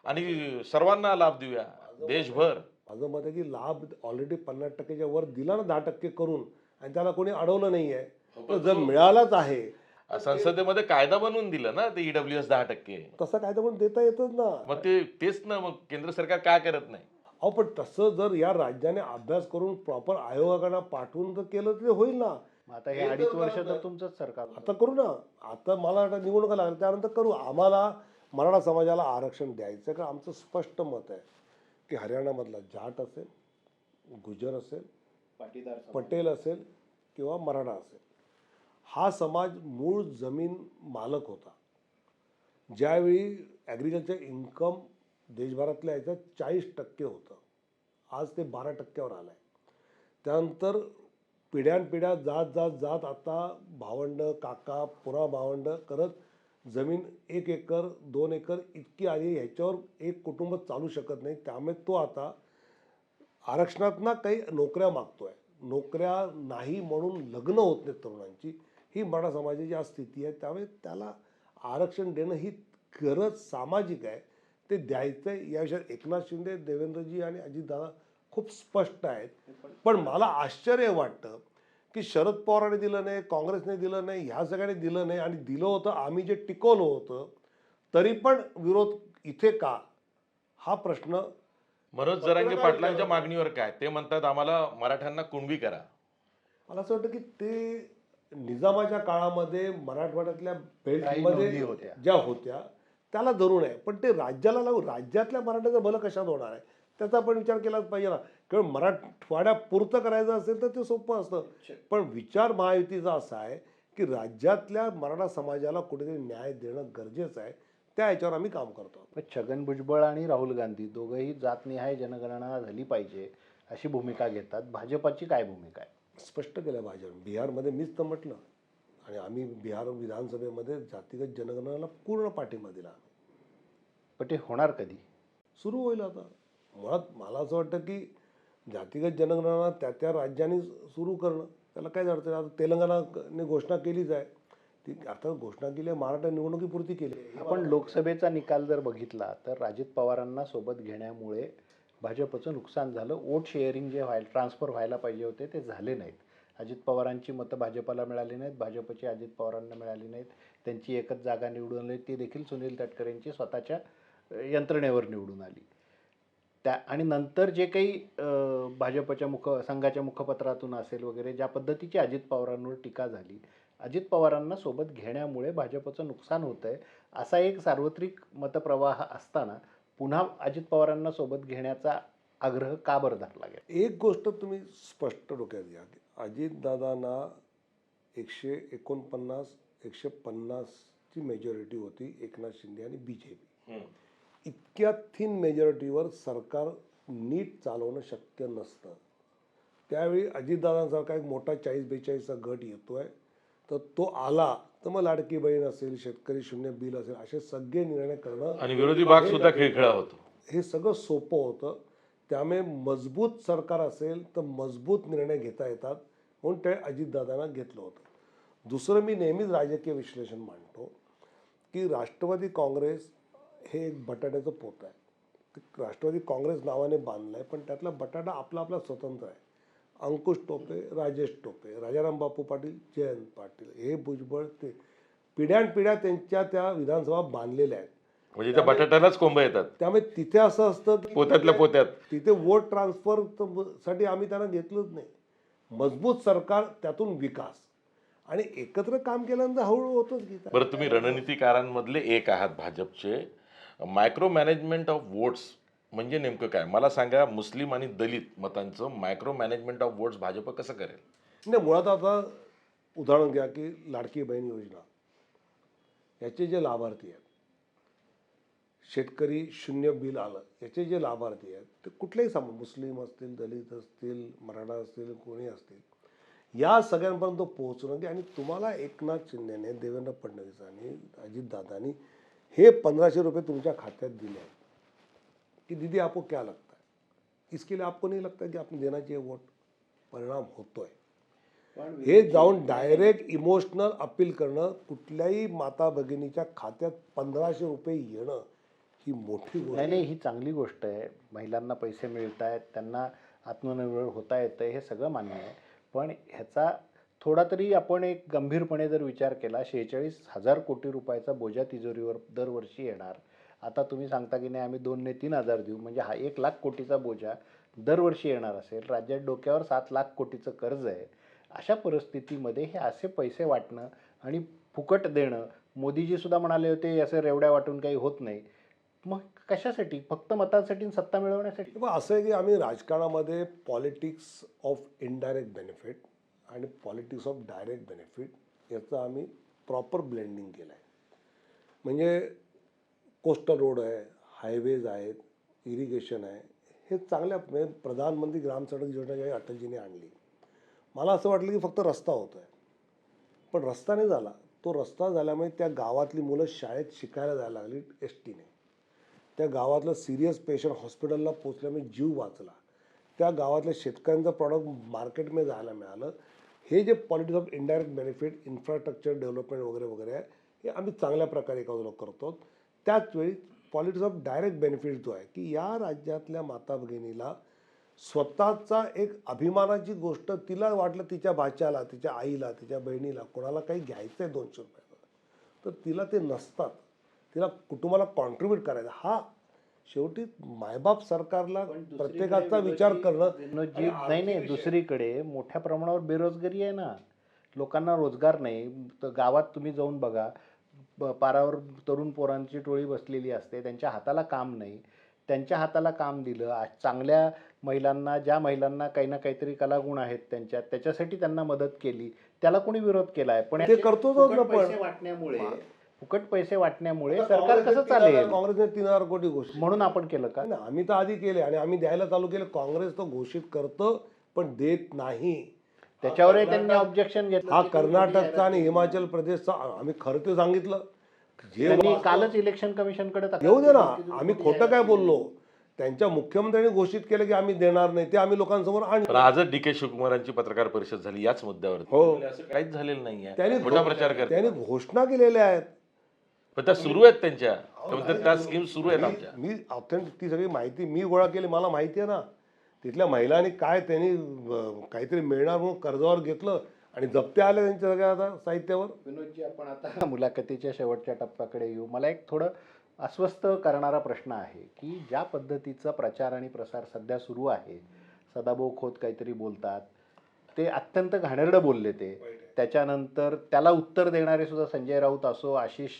आणि सर्वांना लाभ देऊया देशभर. माझं मत आहे की लाभ ऑलरेडी 50%च्या वर दिला ना 10% करून, आणि त्याला कोणी अडवलं नाही आहे. तर जर मिळालाच आहे संसदेमध्ये कायदा बनवून दिलं ना ते EWS 10%. तसं काय तर पण देता येतच ना. मग तेच ना, मग केंद्र सरकार काय करत नाही? अहो पण तसं जर या राज्याने अभ्यास करून प्रॉपर आयोगाकडे पाठवून जर केलं तर ते होईल ना. मग आता हे 2.5 वर्ष तर तुमचंच सरकार होतं. आता करू ना. आता मला वाटतं निवडणुका लागल्या त्यानंतर करू. आम्हाला मराठा समाजाला आरक्षण द्यायचं का? आमचं स्पष्ट मत आहे की हरियाणामधला जाट असेल, गुजर असेल, पाटीदार समाज. पटेल असेल किंवा मराठा असेल, हा समाज मूळ जमीन मालक होता. ज्यावेळी ॲग्रिकल्चर इन्कम देशभरातल्या याच्यात 40% होतं, आज ते 12%वर आलं आहे. त्यानंतर पिढ्यानपिढ्या जात जात जात आता भावंड, काका, पुन्हा भावंड करत जमीन 1 एकर 2 एकर इतकी आली. ह्याच्यावर एक कुटुंब चालू शकत नाही. त्यामुळे तो आता आरक्षणात काही नोकऱ्या मागतोय. नोकऱ्या नाही म्हणून लग्न होत नाहीत तरुणांची. ही मराठा समाजाची आज स्थिती आहे. त्यामुळे त्याला आरक्षण देणं ही गरज सामाजिक आहे. ते द्यायचं आहे. या विषयात एकनाथ शिंदे, देवेंद्रजी आणि अजितदादा खूप स्पष्ट आहेत. पण मला आश्चर्य वाटतं की शरद पवारांनी दिलं नाही, काँग्रेसने दिलं नाही, ह्या सगळ्यांनी दिलं नाही, आणि दिलं होतं आम्ही जे टिकवलं होतं तरी पण विरोध इथे का, हा प्रश्न. मनोज जरांगे पाटलांच्या मागणीवर काय? ते म्हणतात आम्हाला मराठ्यांना कुणबी करा. मला असं वाटतं की ते निजामाच्या काळामध्ये मराठवाड्यातल्या काही बेल्टमध्ये नोंदी होत्या. ज्या होत्या त्याला धरून आहे. पण ते राज्याला लागू, राज्यातल्या मराठ्याचं भलं कशात होणार आहे त्याचा आपण विचार केलाच पाहिजे ना. केवळ मराठवाड्यापुरतं करायचं असेल तर ते सोपं असतं. पण विचार महायुतीचा असा आहे की राज्यातल्या मराठा समाजाला कुठेतरी न्याय देणं गरजेचं आहे. त्या ह्याच्यावर आम्ही काम करतो. पण छगन भुजबळ आणि राहुल गांधी दोघंही जातनिहाय जनगणना झाली पाहिजे अशी भूमिका घेतात. भाजपाची काय भूमिका आहे? स्पष्ट केलं भाजप. बिहारमध्ये मीच तर म्हटलं, आणि आम्ही बिहार विधानसभेमध्ये जातीगत जनगणनेला पूर्ण पाठिंबा दिला. पण ते होणार कधी? सुरू होईल आता. मुळात मला असं वाटतं की जातीगत जनगणना त्या त्या राज्यांनी सुरू करणं त्याला काय अडचण आहे. आता तेलंगणाने घोषणा केलीच आहे. ती अर्थात घोषणा केली आहे, महाराष्ट्र निवडणुकीपुरती केली आहे. आपण लोकसभेचा निकाल जर बघितला तर अजित पवारांना सोबत घेण्यामुळे भाजपचं नुकसान झालं. वोट शेअरिंग जे ट्रान्सफर व्हायला पाहिजे होते ते झाले नाहीत. अजित पवारांची मतं भाजपला मिळाली नाहीत, भाजपची अजित पवारांना मिळाली नाहीत. त्यांची एकच जागा निवडून आली, ती देखील सुनील तटकरेंची स्वतःच्या यंत्रणेवर निवडून आली. त्या आणि नंतर जे काही भाजपच्या संघाच्या मुखपत्रातून असेल वगैरे ज्या पद्धतीची अजित पवारांवर टीका झाली, अजित पवारांना सोबत घेण्यामुळे भाजपचं नुकसान होतं आहे असा एक सार्वत्रिक मतप्रवाह असताना पुन्हा अजित पवारांना सोबत घेण्याचा आग्रह का बरं धरला गेला? एक गोष्ट तुम्ही स्पष्ट डोक्यात घ्या की अजितदादांना 149-150ची मेजॉरिटी होती एकनाथ शिंदे आणि BJP. इतक्या थिन मेजॉरिटीवर सरकार नीट चालवणं शक्य नसतं. त्यावेळी अजितदादांसारखा एक मोठा 40-42चा गट येतोय, तर तो आला तर मग लाडकी बहीण असेल, शेतकरी शून्य बिल असेल, असे सगळे निर्णय करणं आणि विरोधी भाग सुद्धा खेळखेळा होतो. हे सगळं सोपं होतं. त्यामुळे मजबूत सरकार असेल तर मजबूत निर्णय घेता येतात, म्हणून ते अजितदादांना घेतलं होतं. दुसरं, मी नेहमीच राजकीय विश्लेषण मांडतो की राष्ट्रवादी काँग्रेस हे एक बटाट्याचं पोत आहे. राष्ट्रवादी काँग्रेस नावाने बांधलं आहे, पण त्यातला बटाटा आपला आपला स्वतंत्र आहे. अंकुश टोपे, राजेश टोपे, राजाराम बापू पाटील, जयंत पाटील, हे भुजबळ, ते पिढ्यानपिढ्या त्यांच्या त्या विधानसभा बांधलेल्या आहेत. म्हणजे त्या बटाट्यालाच कोंब येतात त्यामुळे तिथे असं असतं की पोत्यातल्या पोत्यात. तिथे वोट ट्रान्सफर साठी आम्ही त्यांना घेतलंच नाही. मजबूत सरकार, त्यातून विकास, आणि एकत्र काम केल्यानंतर हळूहळू होतच गीता. बरं, तुम्ही रणनीतिकारांमधले एक आहात भाजपचे. मायक्रो मॅनेजमेंट ऑफ वोट्स म्हणजे नेमकं काय मला सांगा. मुस्लिम आणि दलित मतांचं micro management of votes Bhajap कसं करेल? नाही, मुळात आता उदाहरण घ्या की लाडकी बहीण योजना, याचे जे लाभार्थी आहेत, शेतकरी शून्य बिल आलं, याचे जे लाभार्थी आहेत ते कुठलेही मुस्लिम असतील, दलित असतील, मराठा असतील, कोणी असतील, या सगळ्यांपर्यंत पोहोचणं की, आणि तुम्हाला एकनाथ शिंदेने, देवेंद्र फडणवीसांनी, अजितदादांनी हे 1500 रुपये तुमच्या खात्यात दिले आहेत कि दीदी आपको क्या लगता है, इसके लिए आपको नहीं लगता कि आपने देना चाहिए वोट? परिणाम होतोय. हे जाऊन डायरेक्ट इमोशनल अपील करणं, कुठल्याही माता भगिनीच्या खात्यात 1500 रुपये येणं ही मोठी गोष्ट नाही, ही चांगली गोष्ट आहे. महिलांना पैसे मिळत आहेत, त्यांना आत्मनिर्भर होता येतं, हे सगळं मान्य आहे. पण ह्याचा थोडा तरी आपण एक गंभीरपणे जर विचार केला, 46,000 कोटी रुपयाचा बोजा तिजोरीवर दरवर्षी येणार. आता तुम्ही सांगता की नाही आम्ही 2 ने 3,000 देऊ, म्हणजे हा 1 लाख कोटीचा बोजा दरवर्षी येणार असेल. राज्यात डोक्यावर 7 लाख कोटीचं कर्ज आहे. अशा परिस्थितीमध्ये हे असे पैसे वाटणं आणि फुकट देणं, मोदीजी सुद्धा म्हणाले होते असे रेवड्या वाटून काही होत नाही. मग कशासाठी? फक्त मतांसाठी आणि सत्ता मिळवण्यासाठी? मग असं आहे की आम्ही राजकारणामध्ये पॉलिटिक्स ऑफ इनडायरेक्ट बेनिफिट आणि पॉलिटिक्स ऑफ डायरेक्ट बेनिफिट याचं आम्ही प्रॉपर ब्लेंडिंग केलं आहे. म्हणजे कोस्टल रोड आहे, हायवेज आहेत, इरिगेशन आहे, हे चांगल्या, म्हणजे प्रधानमंत्री ग्राम सडक योजना ज्यावेळी अटलजीने आणली, मला असं वाटलं की फक्त रस्ता होतो आहे, पण रस्ता नाही झाला. तो रस्ता झाल्यामुळे त्या गावातली मुलं शाळेत शिकायला जायला लागली STने. त्या गावातलं सिरियस पेशंट हॉस्पिटलला पोचल्यामुळे जीव वाचला. त्या गावातल्या शेतकऱ्यांचं प्रॉडक्ट मार्केटमध्ये जायला मिळालं. हे जे politics of indirect benefit, infrastructure development वगैरे वगैरे आहे, हे आम्ही चांगल्या प्रकारे एका करतो. त्याचवेळी पॉलिटिक्स ऑफ डायरेक्ट बेनिफिट जो आहे की या राज्यातल्या माता भगिनीला स्वतःचा एक अभिमानाची गोष्ट, तिला वाटलं तिच्या भाच्याला, तिच्या आईला, तिच्या बहिणीला, कोणाला काही घ्यायचं आहे 200 रुपयाला, तर तिला ते नसतात, तिला कुटुंबाला कॉन्ट्रीब्यूट करायचं. हा शेवटी मायबाप सरकारला प्रत्येकाचा विचार करणं. नाही, दुसरीकडे मोठ्या प्रमाणावर बेरोजगारी आहे ना, लोकांना रोजगार नाही. तर गावात तुम्ही जाऊन बघा, पारावर तरुण पोरांची टोळी बसलेली असते, त्यांच्या हाताला काम नाही. त्यांच्या हाताला काम दिलं, चांगल्या महिलांना, ज्या महिलांना काही ना काहीतरी कलागुण आहेत त्यांच्यात, त्याच्यासाठी त्यांना मदत केली, त्याला कोणी विरोध केलाय? पण ते करतोच ना. पण फुकट पैसे वाटण्यामुळे सरकार कसं चालेल? काँग्रेसने 3,000 कोटी घोषित, म्हणून आपण केलं का? नाही, आम्ही तर आधी केले आणि आम्ही द्यायला चालू केलं. काँग्रेस तो घोषित करतं पण देत नाही. त्याच्यावर त्यांनी ऑब्जेक्शन घेतलं. हा कर्नाटकचा आणि हिमाचल प्रदेशचा, आम्ही खरं ते सांगितलं. जे कालच इलेक्शन कमिशनकडे येऊ दे ना, आम्ही खोटं काय बोललो. त्यांच्या मुख्यमंत्र्यांनी घोषित केलं की आम्ही देणार नाही, ते आम्ही लोकांसमोर पण आणलं. आजच डी के शिवकुमारांची पत्रकार परिषद झाली याच मुद्द्यावर. हो. असं काहीच झालेलं नाहीये. त्यांनी मोठा प्रचार त्यांनी करतात. घोषणा केलेल्या आहेत. पण त्या सुरू आहेत त्यांच्या. त्यामुळे त्या स्कीम सुरू आहेत आमच्या. मी ऑथेंटिक ती सगळी माहिती मी गोळा केली, मला माहिती आहे ना. तिथल्या महिलांनी काय त्यांनी काहीतरी मिळणार म्हणून कर्जावर घेतलं आणि जप्ते आले त्यांच्या सगळ्या आता साहित्यावर. विनोदजी, आपण आता मुलाखतीच्या शेवटच्या टप्प्याकडे येऊ. मला एक थोडं अस्वस्थ करणारा प्रश्न आहे की ज्या पद्धतीचा प्रचार आणि प्रसार सध्या सुरू आहे, सदाभाऊ खोत काहीतरी बोलतात, ते अत्यंत घाणेरडं बोलले. ते त्याच्यानंतर त्याला उत्तर देणारे सुद्धा संजय राऊत असो, आशिष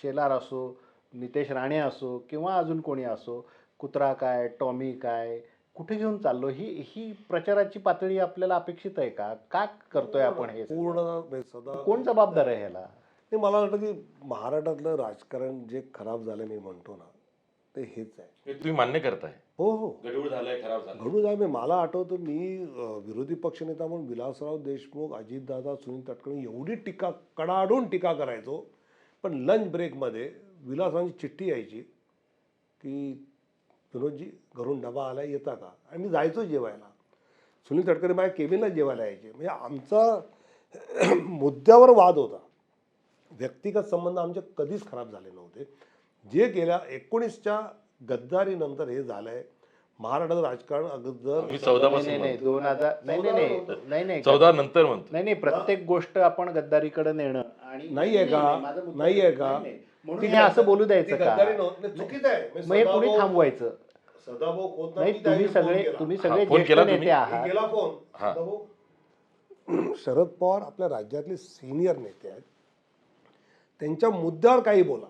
शेलार असो, नितेश राणे असो किंवा अजून कोणी असो, कुत्रा काय, टॉमी काय, कुठे घेऊन चाललो, ही प्रचाराची पातळी आपल्याला अपेक्षित आहे का? का करतोय आपण हे? पूर्ण सदा कोण जबाबदार आहे ह्याला? हे मला वाटतं की महाराष्ट्रातलं राजकारण जे खराब झालं मी म्हणतो ना, ते हेच आहे. हे तुम्ही मान्य करताय? हो हो, गडूळ झालंय, खराब झालं. घडून जाय. मला आठवतं मी विरोधी पक्षनेता म्हणून विलासराव देशमुख, अजितदादा, सुनील तटकरे एवढी टीका, कडाडून टीका करायचो. पण लंच ब्रेकमध्ये विलासरावांची चिठ्ठी यायची की विनोदजी घरून डबा आला, येता का? आणि मी जायचो जेवायला. सुनील तटकरे माझ्या केबिनला जेवायला यायचे. म्हणजे आमचा मुद्द्यावर वाद होता. व्यक्तिगत संबंध आमचे कधीच खराब झाले नव्हते. जे गेल्या 19च्या गद्दारीनंतर हे झालंय महाराष्ट्राचं राजकारण. अगोदर मी 14 नाही पासून नाही, 2000 नाही नाही नाही नाही नाही 14 नंतर म्हणतो. नाही नाही, प्रत्येक गोष्ट आपण गद्दारीकडे नेणं आणि नाहीये का? माझा मुद्दा नाहीये का? नाही, नाही. म्हणून हे असं बोलू द्यायचं का? गद्दारी नव्हतं, चुकीचं आहे. मग हे कोणी थांबवायचं? सदाभाऊ खोत नाही, तुम्ही सगळे हा, फोन ज्येष्ठ केला नेते तुम्ही? आहात. गेला फोन. हा. सदाभाऊ शरद पवार आपल्या राज्यातले सिनियर नेते आहेत. त्यांच्या मुद्द्यावर काही बोला,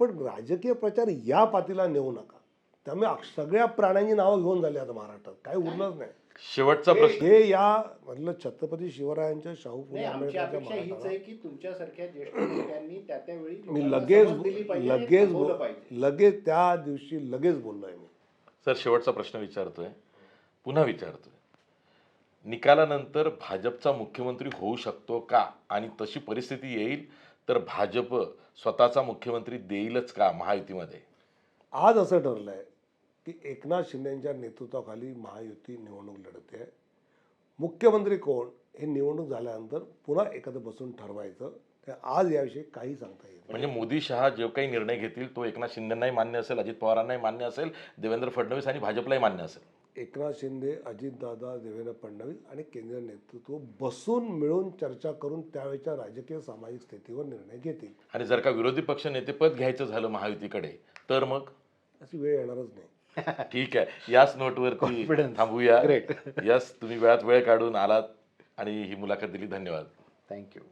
पण राजकीय प्रचार या पातीला नेऊ नका. त्यामुळे सगळ्या प्राण्यांची नावं घेऊन झाली आता महाराष्ट्रात, काही उरलंच नाही. शेवटचा प्रश्न. हे या म्हटलं छत्रपती शिवरायांच्या, शाहू फुले नाही, आमची आंबेडकरांच्या अपेक्षा हीच मराठा. आहे की तुमच्यासारख्या ज्येष्ठ नेत्यांनी त्या त्यावेळी मी लोकांना लगेच समज दिली पाहिजे, लगेच थांबवलं पाहिजे. लगेच त्या दिवशी लगेच बोललोय मी. सर, शेवटचा प्रश्न विचारतोय, पुन्हा विचारतोय. निकालानंतर भाजपचा मुख्यमंत्री होऊ शकतो का? आणि तशी परिस्थिती येईल तर भाजप स्वतःचा मुख्यमंत्री देईलच का महायुतीमध्ये? आज असं ठरलंय की एकनाथ शिंदेच्या नेतृत्वाखाली महायुती निवडणूक लढते आहे. मुख्यमंत्री कोण हे निवडणूक झाल्यानंतर पुन्हा एकत्र बसून ठरवायचं. ते आज याविषयी काही सांगता येत नाही. म्हणजे मोदी शहा जे काही निर्णय घेतील तो एकनाथ शिंदेनाही मान्य असेल, अजित पवारांनाही मान्य असेल, देवेंद्र फडणवीस आणि भाजपलाही मान्य असेल. एकनाथ शिंदे, अजितदादा, देवेंद्र फडणवीस आणि केंद्रीय नेतृत्व बसून मिळून चर्चा करून त्यावेळेच्या राजकीय सामाजिक स्थितीवर निर्णय घेतील. आणि जर का विरोधी पक्ष नेतेपद घ्यायचं झालं महायुतीकडे तर मग अशी वेळ येणारच नाही. ठीक आहे. याच नोटवरती Confidence. थांबूया. Great. यस, तुम्ही वेळात वेळ काढून आलात आणि ही मुलाखत दिली. धन्यवाद. थँक्यू.